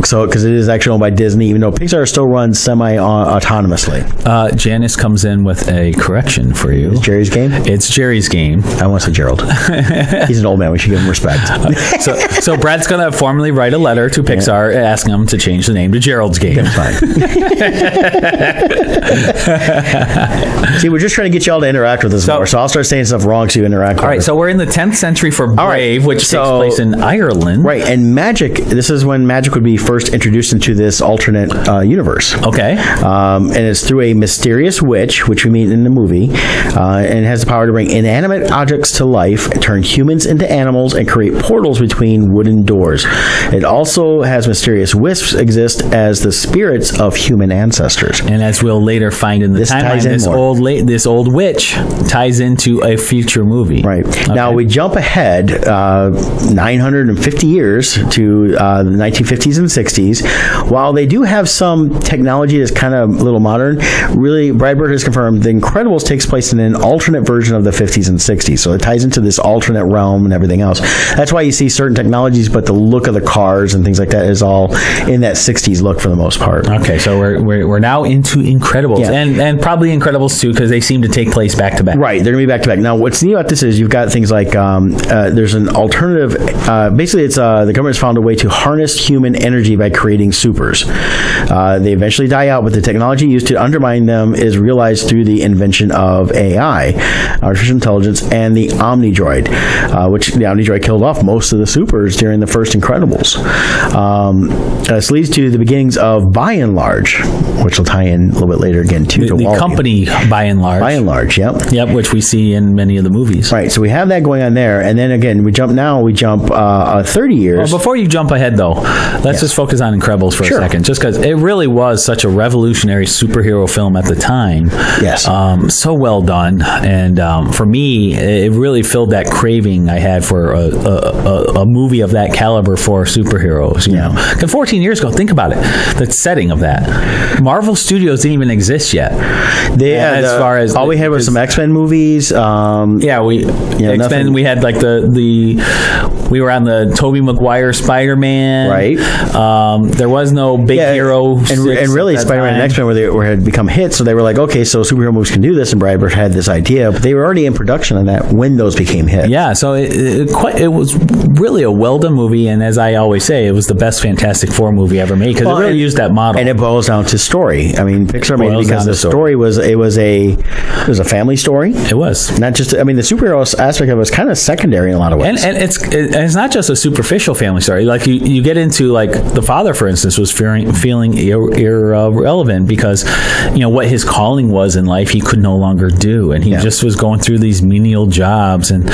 So because it is actually owned by Disney, even though Pixar still runs semi-autonomously. Janice comes in with a correction for you. It's Jerry's Game? It's Jerry's Game. I want to say Gerald. He's an old man. We should give him respect. So Brad's going to formally write a letter to Pixar asking them to change the name to Gerald's Game. That's fine. See, we're just trying to get you all to interact with us more. So I'll start saying stuff wrong so you interact with us. All right, so we're in the 10th century for Brave, which takes place in Ireland. Right, and magic, this is when magic would be first introduced into this alternate universe. Okay. And it's through a mysterious witch, which we meet in the movie, and it has the power to bring inanimate objects to life, turn humans into animals, and create portals between wooden doors. It also has mysterious wisps exist as the spirits of human ancestors. And as we'll later find in the timeline, this old witch ties into a future movie. Right. Okay. Now we jump ahead 950 years to the 1950s and 60s. While they do have some technology that's kind of a little modern, really, Brad Bird has confirmed The Incredibles takes place in an alternate version of the 50s and 60s. So it ties into this alternate realm and everything else. That's why you see certain technologies, but the look of the cars and things like that is all in that 60s look for the most part. Okay, so we're now into Incredibles, and probably Incredibles 2 because they seem to take place back to back. Right, they're going to be back to back. Now, what's neat about this is you've got things like there's an alternative. Basically, it's the government's found a way to harness human energy by creating supers. They eventually die out, but the technology used to undermine them is realized through the invention of AI, artificial intelligence, and the Omnidroid, which the Omnidroid killed off most of the supers during the first Incredibles. This leads to the beginnings of By and Large, which will tie in a little bit later again too. The company By and Large. By and Large, yep. Yep, which we see in many of the movies. Right, so we have that going on there, and then again, we jump 30 years. Well, before you jump ahead, though, let's just focus on Incredibles for a second, just because it really was such a revolutionary superhero film at the time. Yes. So well done, and for me, it really filled that craving I had for a movie of that caliber for superheroes. You know, because 14 years ago, think about it, the setting of that. Marvel Studios didn't even exist yet. As far as all we had was some X-Men movies. X-Men. We had like we were on the Tobey Maguire Spider-Man. Right. There was no big hero. And really, Spider-Man and X-Men had become hits, so they were like, okay, so superhero movies can do this, and Brad Bird had this idea, but they were already in production on that when those became hits. Yeah, so it was really a well-done movie, and as I always say, it was the best Fantastic Four movie ever made, because it really used that model. And it boils down to story. I mean, Pixar made it because the story was a family story. It was. Not just, I mean, the superhero aspect of it was kind of secondary in a lot of ways. And it's not just a superficial family story. Like you get into, like, the father, for instance, was feeling irrelevant because, you know, what his calling was in life he could no longer do, and he just was going through these menial jobs and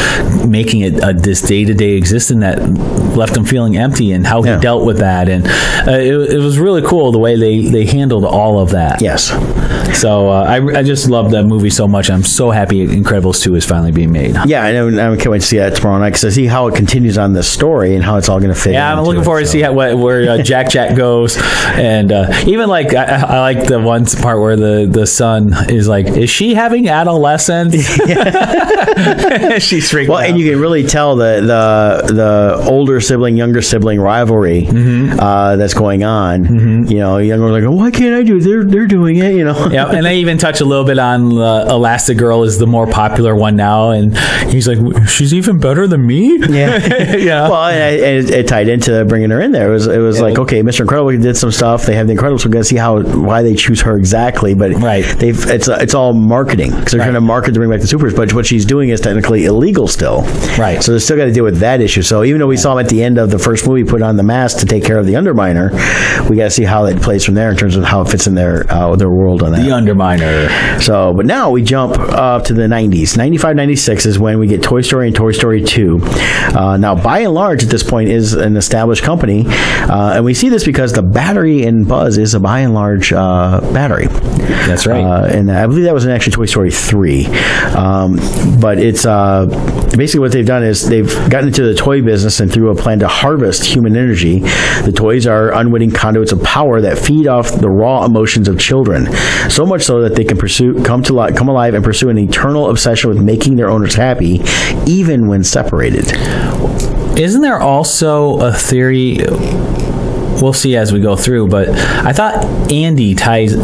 making it this day-to-day existence that left him feeling empty, and how he dealt with that. And it was really cool the way they handled all of that. Yes. So I just love that movie so much. I'm so happy Incredibles 2 is finally being made. Yeah, I can't wait to see that tomorrow night, because I see how it continues on this story and how it's all going to fit. Yeah, I'm looking forward to see where Jack goes, and even like I like the one part where the son is like, "Is she having adolescence?" She's freaking out. And you can really tell the older sibling, younger sibling rivalry that's going on. You know, younger like, "Oh, why can't I do it? They're doing it." You know. Yeah, and they even touch a little bit on Elastigirl is the more popular one now, and he's like, "She's even better than me." Yeah. Yeah. Well, and it tied into bringing her in there. It was like, okay, Mr. Incredible did some stuff. They have the Incredibles. We're going to see why they choose her exactly. But it's all marketing, because they're trying to market to bring back the supers. But what she's doing is technically illegal still. Right. So they still got to deal with that issue. So even though we saw him at the end of the first movie put on the mask to take care of the Underminer, we got to see how that plays from there in terms of how it fits in their world on that. The Underminer. So, but now we jump up to the 90s. 95, 96 is when we get Toy Story and Toy Story 2. Now, by and large, at this point, is an established company. And we see this because the battery in Buzz is a by and large battery. That's right. And I believe that was in actually Toy Story 3. But it's basically what they've done is they've gotten into the toy business, and through a plan to harvest human energy, the toys are unwitting conduits of power that feed off the raw emotions of children. So much so that they can come alive and pursue an eternal obsession with making their owners happy, even when separated. Isn't there also a theory? We'll see as we go through, but I thought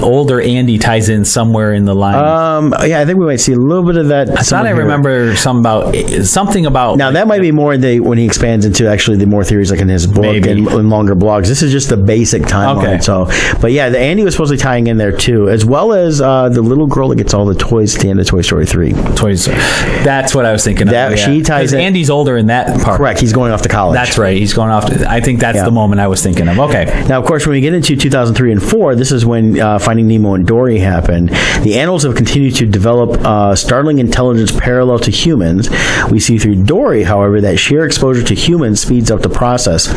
older Andy ties in somewhere in the line. Yeah, I think we might see a little bit of that. I thought I remember something about. Now that might be more when he expands into actually the more theories, like in his book and longer blogs. This is just the basic timeline. Okay. So, but yeah, the Andy was supposedly tying in there too, as well as the little girl that gets all the toys at the end of Toy Story 3. That's what I was thinking of. She ties in. Andy's older in that part. Correct. He's going off to college. That's right. He's going off. I think that's the moment I was thinking of. Okay. Now, of course, when we get into 2003 and 4, this is when Finding Nemo and Dory happened. The animals have continued to develop startling intelligence parallel to humans. We see through Dory, however, that sheer exposure to humans speeds up the process,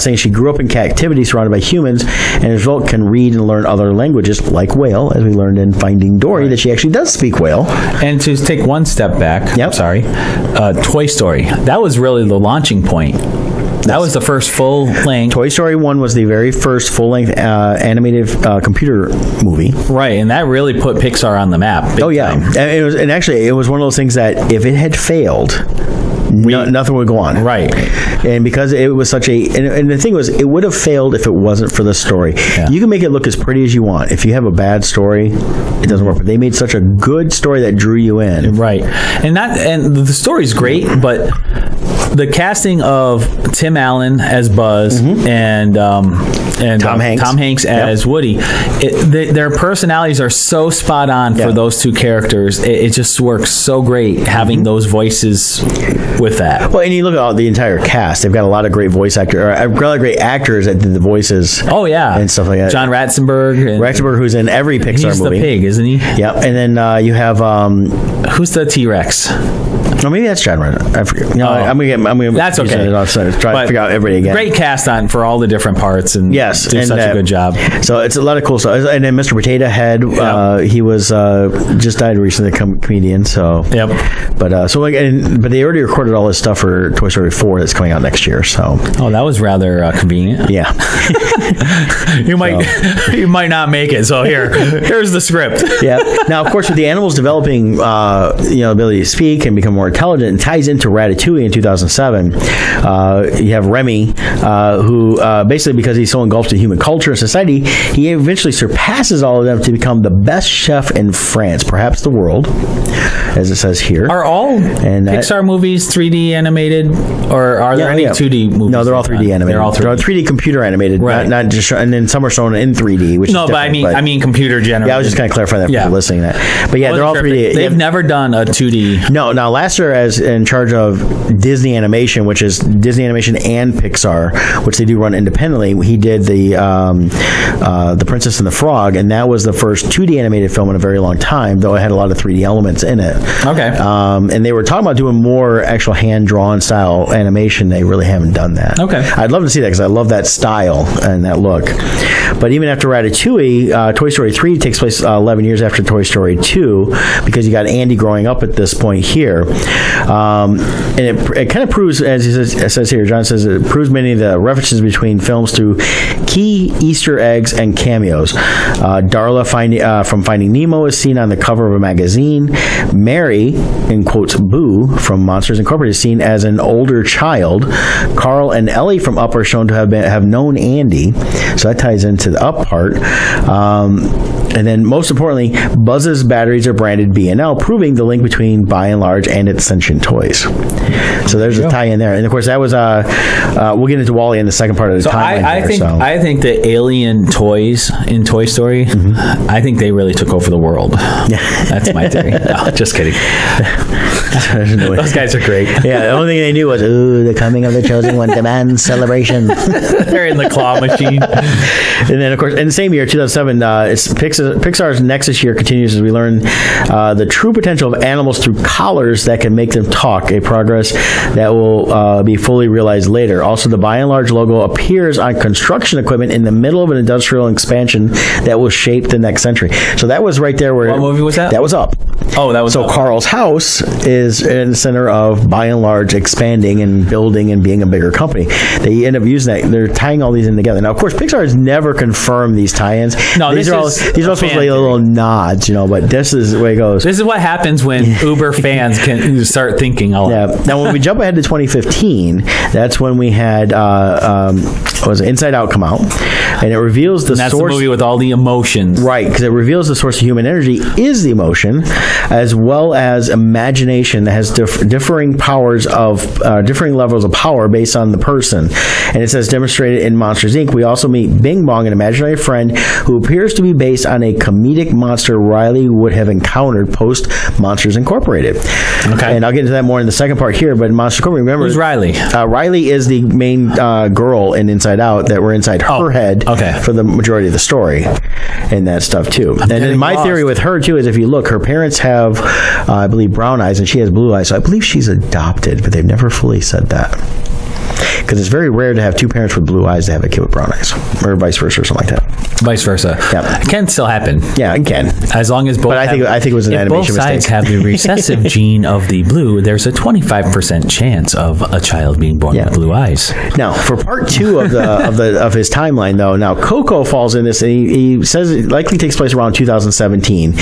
saying she grew up in captivity surrounded by humans, and as a result can read and learn other languages, like whale, as we learned in Finding Dory, that she actually does speak whale. And to take one step back, Toy Story, that was really the launching point. That was the first full-length. Toy Story 1 was the very first full-length animated computer movie. Right, and that really put Pixar on the map. Oh, yeah. And actually, it was one of those things that if it had failed, nothing would go on. Right. And because it was such and the thing was, it would have failed if it wasn't for the story. Yeah. You can make it look as pretty as you want. If you have a bad story, it doesn't work. But they made such a good story that drew you in. Right. And the story's great, but the casting of Tim Allen as Buzz and Tom Hanks as Woody, their personalities are so spot on for those two characters. It just works so great having those voices with that. Well, and you look at the entire cast; they've got a lot of great voice actors, or a lot of great actors that did the voices. Oh yeah, and stuff like that. John Ratzenberg, who's in every Pixar movie. He's the pig, isn't he? Yep. And then you have who's the T-Rex? No, maybe that's John Ratzenberg. I forget. No, I'm gonna. That's okay. Try to figure out everybody again. Great cast on for all the different parts, and did such a good job. So it's a lot of cool stuff. And then Mr. Potato Head, he was just died recently, comedian. So but but they already recorded all this stuff for Toy Story 4 that's coming out next year. So that was rather convenient. Yeah. you might not make it. So here's the script. Yeah. Now, of course, with the animals developing, ability to speak and become more intelligent and ties into Ratatouille in 2007. You have Remy, who basically, because he's so engulfed in human culture and society, he eventually surpasses all of them to become the best chef in France, perhaps the world, as it says here. Are all Pixar movies 3D animated, or are there any 2D movies? No, they're all 3D animated. They're all 3D computer animated, right. not just, and then some are shown in 3D. Which no, is but I mean computer generated. Yeah, I was just kind of clarifying that for people listening to that. But yeah, they're all 3D. They've never done a 2D. No, now Lasseter is in charge of Disney Animation, which is Disney Animation and Pixar, which they do run independently. He did the Princess and the Frog, and that was the first 2D animated film in a very long time, though it had a lot of 3D elements in it. Okay. And they were talking about doing more actual hand-drawn style animation. They really haven't done that. Okay. I'd love to see that because I love that style and that look. But even after Ratatouille, Toy Story 3 takes place 11 years after Toy Story 2, because you got Andy growing up at this point here. And it kind of proves, as it says here, John says, it proves many of the references between films through key Easter eggs and cameos. Darla from Finding Nemo is seen on the cover of a magazine. Mary, in quotes, Boo, from Monsters Incorporated, is seen as an older child. Carl and Ellie from Up are shown to have known Andy, so that ties into the Up part. And then, most importantly, Buzz's batteries are branded B&L, proving the link between By and Large and its sentient toys. So there's a tie-in there, and of course that was we'll get into WALL-E in the second part of the timeline. I think the alien toys in Toy Story, I think they really took over the world. That's my theory. No, just kidding. Those guys are great. Yeah, the only thing they knew was, the coming of the chosen one demands celebration. They're in the claw machine. And then, of course, in the same year, 2007, Pixar's Nexus year continues as we learn the true potential of animals through collars that can make them talk, a progress that will be fully realized later. Also, the By and Large logo appears on construction equipment in the middle of an industrial expansion that will shape the next century. So that was right there where... What movie was that? That was Up. Oh, that was So Up. Carl's house is in the center of By and Large expanding and building and being a bigger company. They end up using that. They're tying all these in together. Now, of course, Pixar has never confirmed these tie-ins. No, these are all supposed to be little nods, but this is the way it goes. This is what happens when Uber fans can start thinking a lot. Yeah. Now, when we jump ahead to 2015, that's when we had Inside Out come out, and it reveals the That's source. the movie with all the emotions, right? Because it reveals the source of human energy is the emotion, as well as imagination that has differing powers of differing levels of power based on the person. And it says demonstrated in Monsters Inc. We also meet Bing Bong, an imaginary friend who appears to be based on a comedic monster Riley would have encountered post Monsters Incorporated. Okay. And I'll get into that more in the second part here. But in Monsters Incorporated, remember, who's Riley? Riley is the main girl in Inside Out that were inside her head for the majority of the story and that stuff too. And then my theory with her too is, if you look, her parents have I believe brown eyes and she has blue eyes, so I believe she's adopted, but they've never fully said that, because it's very rare to have two parents with blue eyes to have a kid with brown eyes, or vice versa or something like that. Vice versa. Yeah. It can still happen. Yeah, it can. As long as both. But I think it was an animation mistake. If both sides mistake. have the recessive gene of the blue, there's a 25% chance of a child being born with blue eyes. Now, for part two of of his timeline, though, now Coco falls in this, and he says it likely takes place around 2017.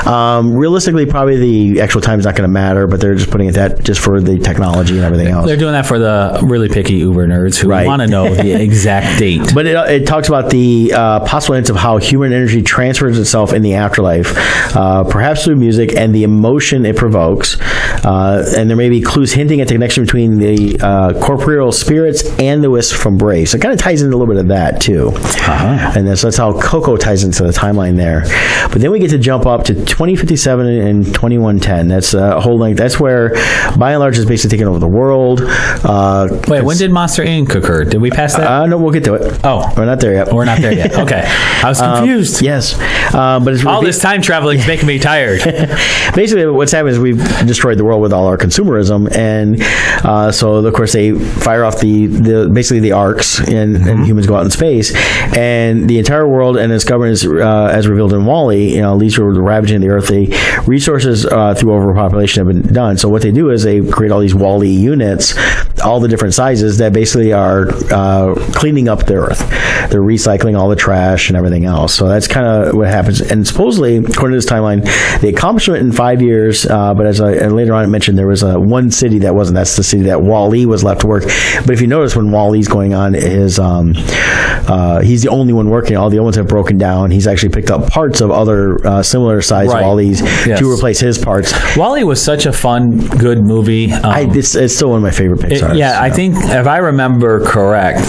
Realistically, probably the actual time is not going to matter, but they're just putting it that just for the technology and everything else. They're doing that for the really picky Uber nerds who want to know the exact date. But it talks about the possible hints of how human energy transfers itself in the afterlife, perhaps through music and the emotion it provokes. And there may be clues hinting at the connection between the corporeal spirits and the wisp from Brave. So it kind of ties into a little bit of that too. And that's how Coco ties into the timeline there. But then we get to jump up to 2057 and 2110. That's a whole length. That's where By and Large is basically taking over the world. Wait, when did Monster Inc. occur? Did we pass that? No, we'll get to it. Oh, we're not there yet. We're not there yet. Okay, I was confused. Yes, but it's all this time traveling is making me tired. Basically, what's happened is we've destroyed the world with all our consumerism, and so of course they fire off basically the arcs, and humans go out in space, and the entire world and its governance, as revealed in WALL-E, leads to ravaging the earth. The resources through overpopulation have been done. So what they do is they create all these WALL-E units all the different sizes that basically are cleaning up the earth. They're recycling all the trash and everything else. So that's kind of what happens. And supposedly, according to this timeline, they accomplished it in 5 years. But and later on, I mentioned there was one city that wasn't. That's the city that Wall-E was left to work. But if you notice, when Wall-E's going on, he's the only one working. All the other ones have broken down. He's actually picked up parts of other similar size Wall-E's to replace his parts. Wall-E was such a fun, good movie. It's still one of my favorite Pixar. I think if I remember correct,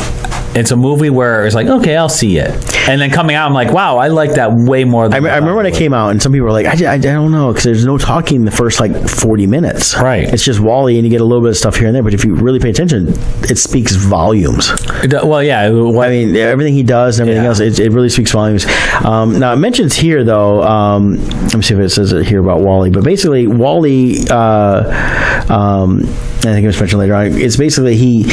it's a movie where it's like, okay, I'll see it. And then coming out, I'm like, wow, I like that way more than I remember when it came out, and some people were like, I don't know, because there's no talking the first, 40 minutes. Right. It's just Wall-E, and you get a little bit of stuff here and there, but if you really pay attention, it speaks volumes. Well, yeah. I mean, everything he does and everything else, it really speaks volumes. Now, it mentions here, though, let me see if it says it here about Wall-E, but basically, Wall-E, I think it was mentioned later on, it's basically he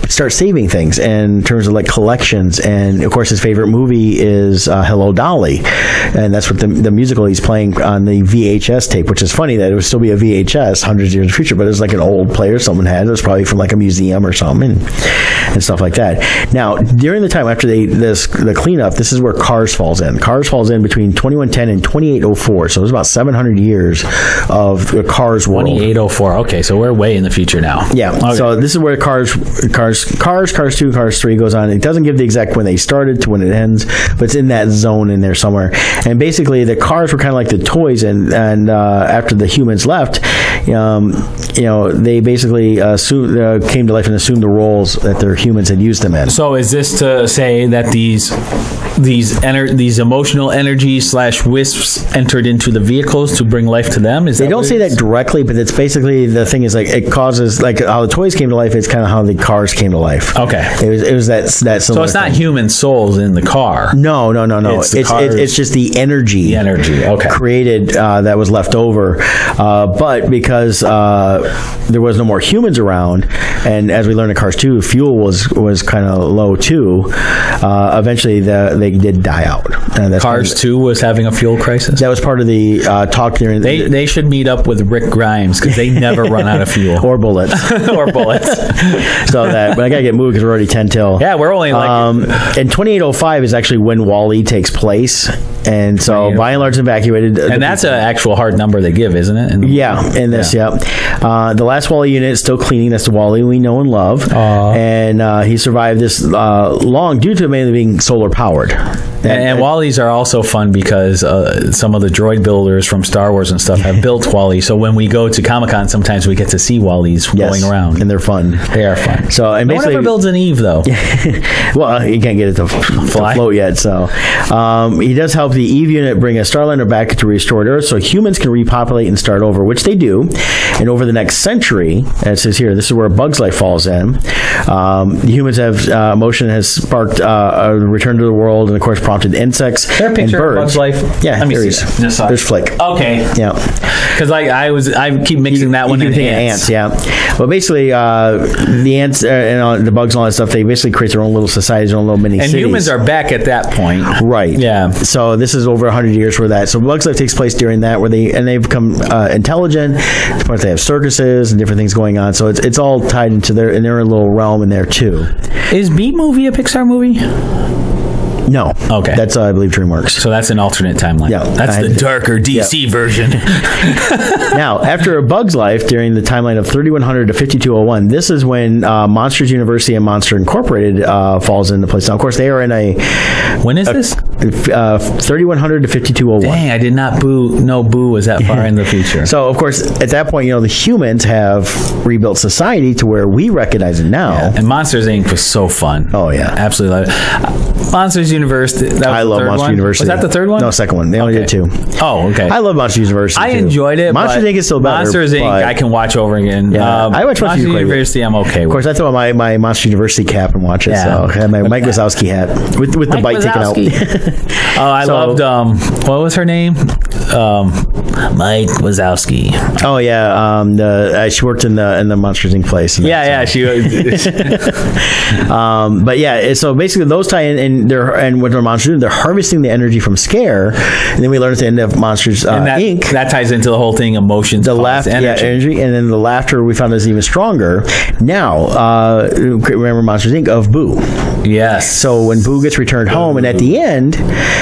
start saving things in terms of collections, and of course his favorite movie is Hello Dolly, and that's what the musical he's playing on the VHS tape, which is funny that it would still be a VHS hundreds of years in the future, but it was like an old player someone had. It was probably from a museum or something and stuff like that. Now, during the time after the cleanup, this is where Cars falls in. Cars falls in between 2110 and 2804, so it was about 700 years of the Cars world. 2804. Okay, so we're way in the future now. Yeah. Okay. So this is where Cars 2, Cars 3 goes on. It doesn't give the exact when they started to when it ends, but it's in that zone in there somewhere. And basically, the cars were kind of like the toys, and after the humans left, they basically came to life and assumed the roles that their humans had used them in. So is this to say that these emotional energies / wisps entered into the vehicles to bring life to them? They don't say that directly, but it's basically the thing is it causes how the toys came to life. It's kind of how the cars came to life. Okay, it was that similar. So it's not human souls in the car. No. It's just the energy. The energy. Okay. Created that was left over, but because there was no more humans around, and as we learned in Cars 2, fuel was kind of low too. Eventually, they did die out. And that's Cars 2 was having a fuel crisis. That was part of the talk during. They should meet up with Rick Grimes because they never run out of fuel or bullets. or bullets. So that, but I gotta get moved because we're already 10 till. Yeah, we're only and 2805 is actually when Wall-E takes place, and so by and large evacuated. And that's an actual hard number they give, isn't it? In this. The last Wall-E unit is still cleaning. That's the Wall-E we know and love. And he survived this long due to mainly being solar powered. And Wall-E's are also fun because some of the droid builders from Star Wars and stuff have built Wall-E. So when we go to Comic-Con, sometimes we get to see Wall-E's going around. And they're fun. They are fun. So, and no one ever builds an Eve, though. Well, you can't get it to float yet. So he does help the Eve unit bring a Starlander back to restored Earth so humans can repopulate and start over, which they do. And over the next century, as it says here, this is where Bug's Life falls in. The humans have emotion has sparked a return to the world, and of course prompted insects and birds. Bug's Life. Yeah, let me see. There's Flick. Okay. Yeah. Because I keep mixing that one and ants. Yeah. Well, basically, the ants and the bugs and all that stuff, they basically create their own little societies, their own little mini cities. And humans are back at that point. Right. Yeah. So this is over 100 years for that. So Bug's Life takes place during that, where they become intelligent. Of course, they have circuses and different things going on. So it's all tied into their little realm in there too. Is Beat Movie a Pixar movie? No. Okay. That's, I believe, DreamWorks. So that's an alternate timeline. Yeah. That's the darker DC version. Now, after A Bug's Life, during the timeline of 3100 to 5201, this is when Monsters University and Monster Incorporated falls into place. Now, of course, they are in a... When is this? 3100 to 5201. Dang, I did not know Boo was that far in the future. So, of course, at that point, the humans have rebuilt society to where we recognize it now. Yeah. And Monsters, Inc. was so fun. Oh, yeah. Absolutely love it. Monsters University. I love Monsters University. Was that the third one? No, second one. They only did two. Oh, okay. I love Monsters University. I enjoyed it. Monsters Inc. is still better. Monsters Inc. I can watch over again. Yeah, I watch Monsters University. I'm okay with. Of course, I throw on my Monsters University cap and watch it. Yeah. So I have my Mike Wazowski hat with the bite taken out. I loved what was her name? Mike Wazowski. Oh yeah, she worked in the Monsters Inc. place. She. But yeah, so basically those tie in, and what the monsters do, they're harvesting the energy from Scare, and then we learn at the end of Monsters Inc. That ties into the whole thing: emotions, the laughter, energy, and then the laughter we found is even stronger. Now, remember Monsters Inc. of Boo. Yes. So when Boo gets returned home, and at the end,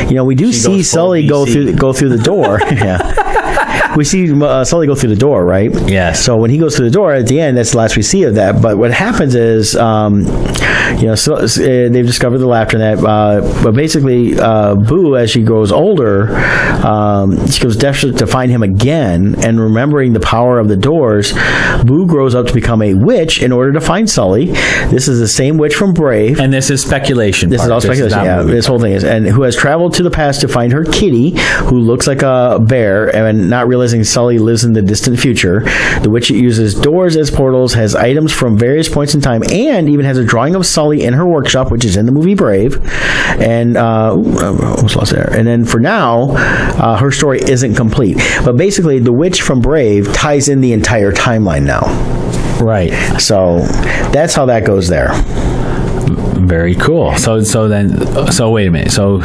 we do see Sully go through the door. Yeah. We see Sully go through the door, right? Yes. So when he goes through the door at the end, that's the last we see of that. But what happens is, they've discovered the laughter in that. But basically, Boo, as she grows older, she goes desperate to find him again. And remembering the power of the doors, Boo grows up to become a witch in order to find Sully. This is the same witch from Brave. And this is speculation. This is all speculation. Yeah, this whole thing is, and who has traveled to the past to find her kitty, who looks like a bear, and not realizing Sully lives in the distant future. The witch uses doors as portals, has items from various points in time, and even has a drawing of Sully in her workshop, which is in the movie Brave. And almost lost there. And then for now, her story isn't complete. But basically, the witch from Brave ties in the entire timeline now. Right. So that's how that goes there. Very cool. So wait a minute. So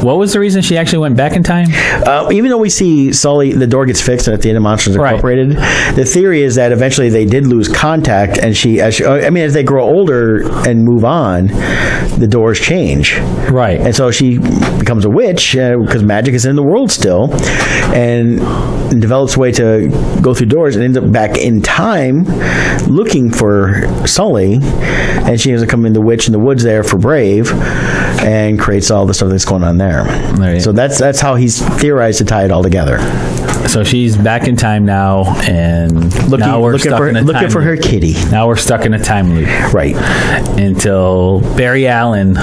what was the reason she actually went back in time? Even though we see Sully, the door gets fixed at the end of Monsters Incorporated. The theory is that eventually they did lose contact, and as they grow older and move on, the doors change. Right. And so she becomes a witch because magic is in the world still, and develops a way to go through doors and ends up back in time looking for Sully, and she ends up becoming the witch in the woods there for Brave, and creates all the stuff that's going on there. So that's how he's theorized to tie it all together. So she's back in time now, and now we're stuck in a time loop. Looking for her kitty. Now we're stuck in a time loop. Right. Until Barry Allen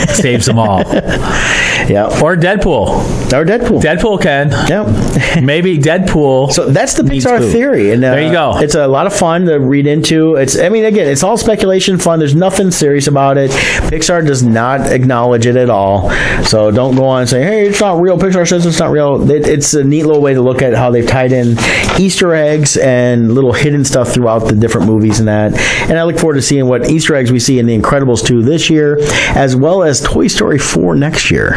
saves them all. Yeah. Or Deadpool. Deadpool can. Yeah. Maybe Deadpool. So that's the Pixar theory. And there you go. It's a lot of fun to read into. Again, it's all speculation fun. There's nothing serious about it. Pixar does not acknowledge it at all. So don't go on and say, hey, it's not real. Pixar says it's not real. It's a neat little way to look at how they've tied in Easter eggs and little hidden stuff throughout the different movies and that. And I look forward to seeing what Easter eggs we see in The Incredibles 2 this year, as well as Toy Story 4 next year.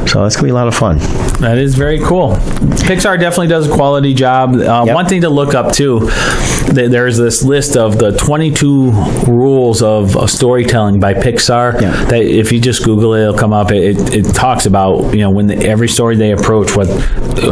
So that's going to be a lot of fun. That is very cool. Pixar definitely does a quality job. Yep. One thing to look up, too, there's this list of the 22 rules of storytelling by Pixar. Yeah. That if you just Google it, it'll come up. It talks about, when every story they approach,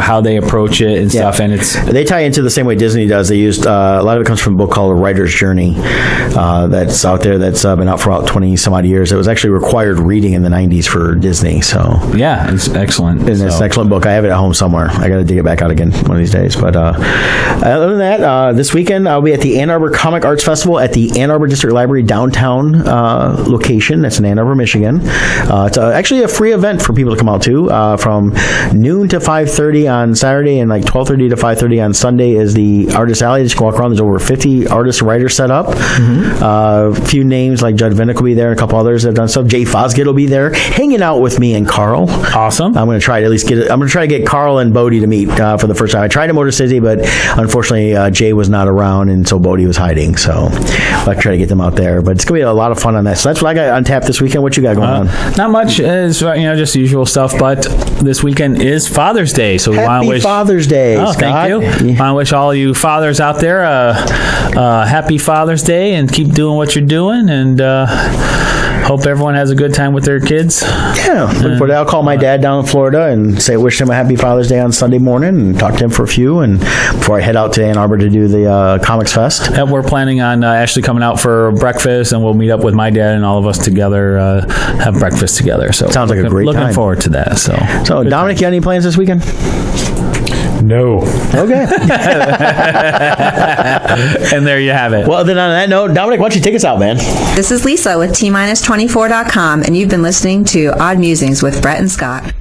how they approach it and stuff. And they tie into the same way Disney does. They used a lot of it comes from a book called A Writer's Journey that's out there, that's been out for about 20 some odd years. It was actually required reading in the 90s for Disney. So yeah, it's excellent. It's an excellent book. I have it at home somewhere. I got to dig it back out again one of these days. But other than that, this weekend I'll be at the Ann Arbor Comic Arts Festival at the Ann Arbor District Library downtown location. That's in Ann Arbor, Michigan. It's actually a free event for people to come out to. From noon to 5:30 on Saturday, and like 12:30 to 5:30 on Sunday is the Artist Alley. Just walk around. There's over 50 artists and writers set up. A few names like Judd Vinnick will be there, and a couple others that have done stuff. Jay Fosgate will be there, hanging out with me and Carl. Awesome. I'm going to try to at least get Carl and Bodie to meet for the first time. I tried in Motor City, but unfortunately Jay was not around, and so Bodie was hiding. So I'll try to get them out there. But it's going to be a lot of fun on that. So that's what I got on tap this weekend. What you got going on? Not much. Is just the usual stuff. But this weekend is Father's Day, so we want to wish Father's Day. Oh, Scott. thank you. Want to wish all you fathers out there happy Father's Day, and keep doing what you're doing, and hope everyone has a good time with their kids. Yeah, look for that. I'll call my dad down in Florida and wish him a happy Father's Day on Sunday morning, and talk to him for a few, and before I head out to Ann Arbor to do the Comics Fest. We're planning on Ashley coming out for breakfast, and we'll meet up with my dad and all of us together, have breakfast together. So sounds like a great time. Looking forward to that. So Dominic, you got any plans this weekend? No. Okay. And there you have it. Well, then on that note, Dominic, why don't you take us out, man? This is Lisa with T-24.com, and you've been listening to Odd Musings with Brett and Scott.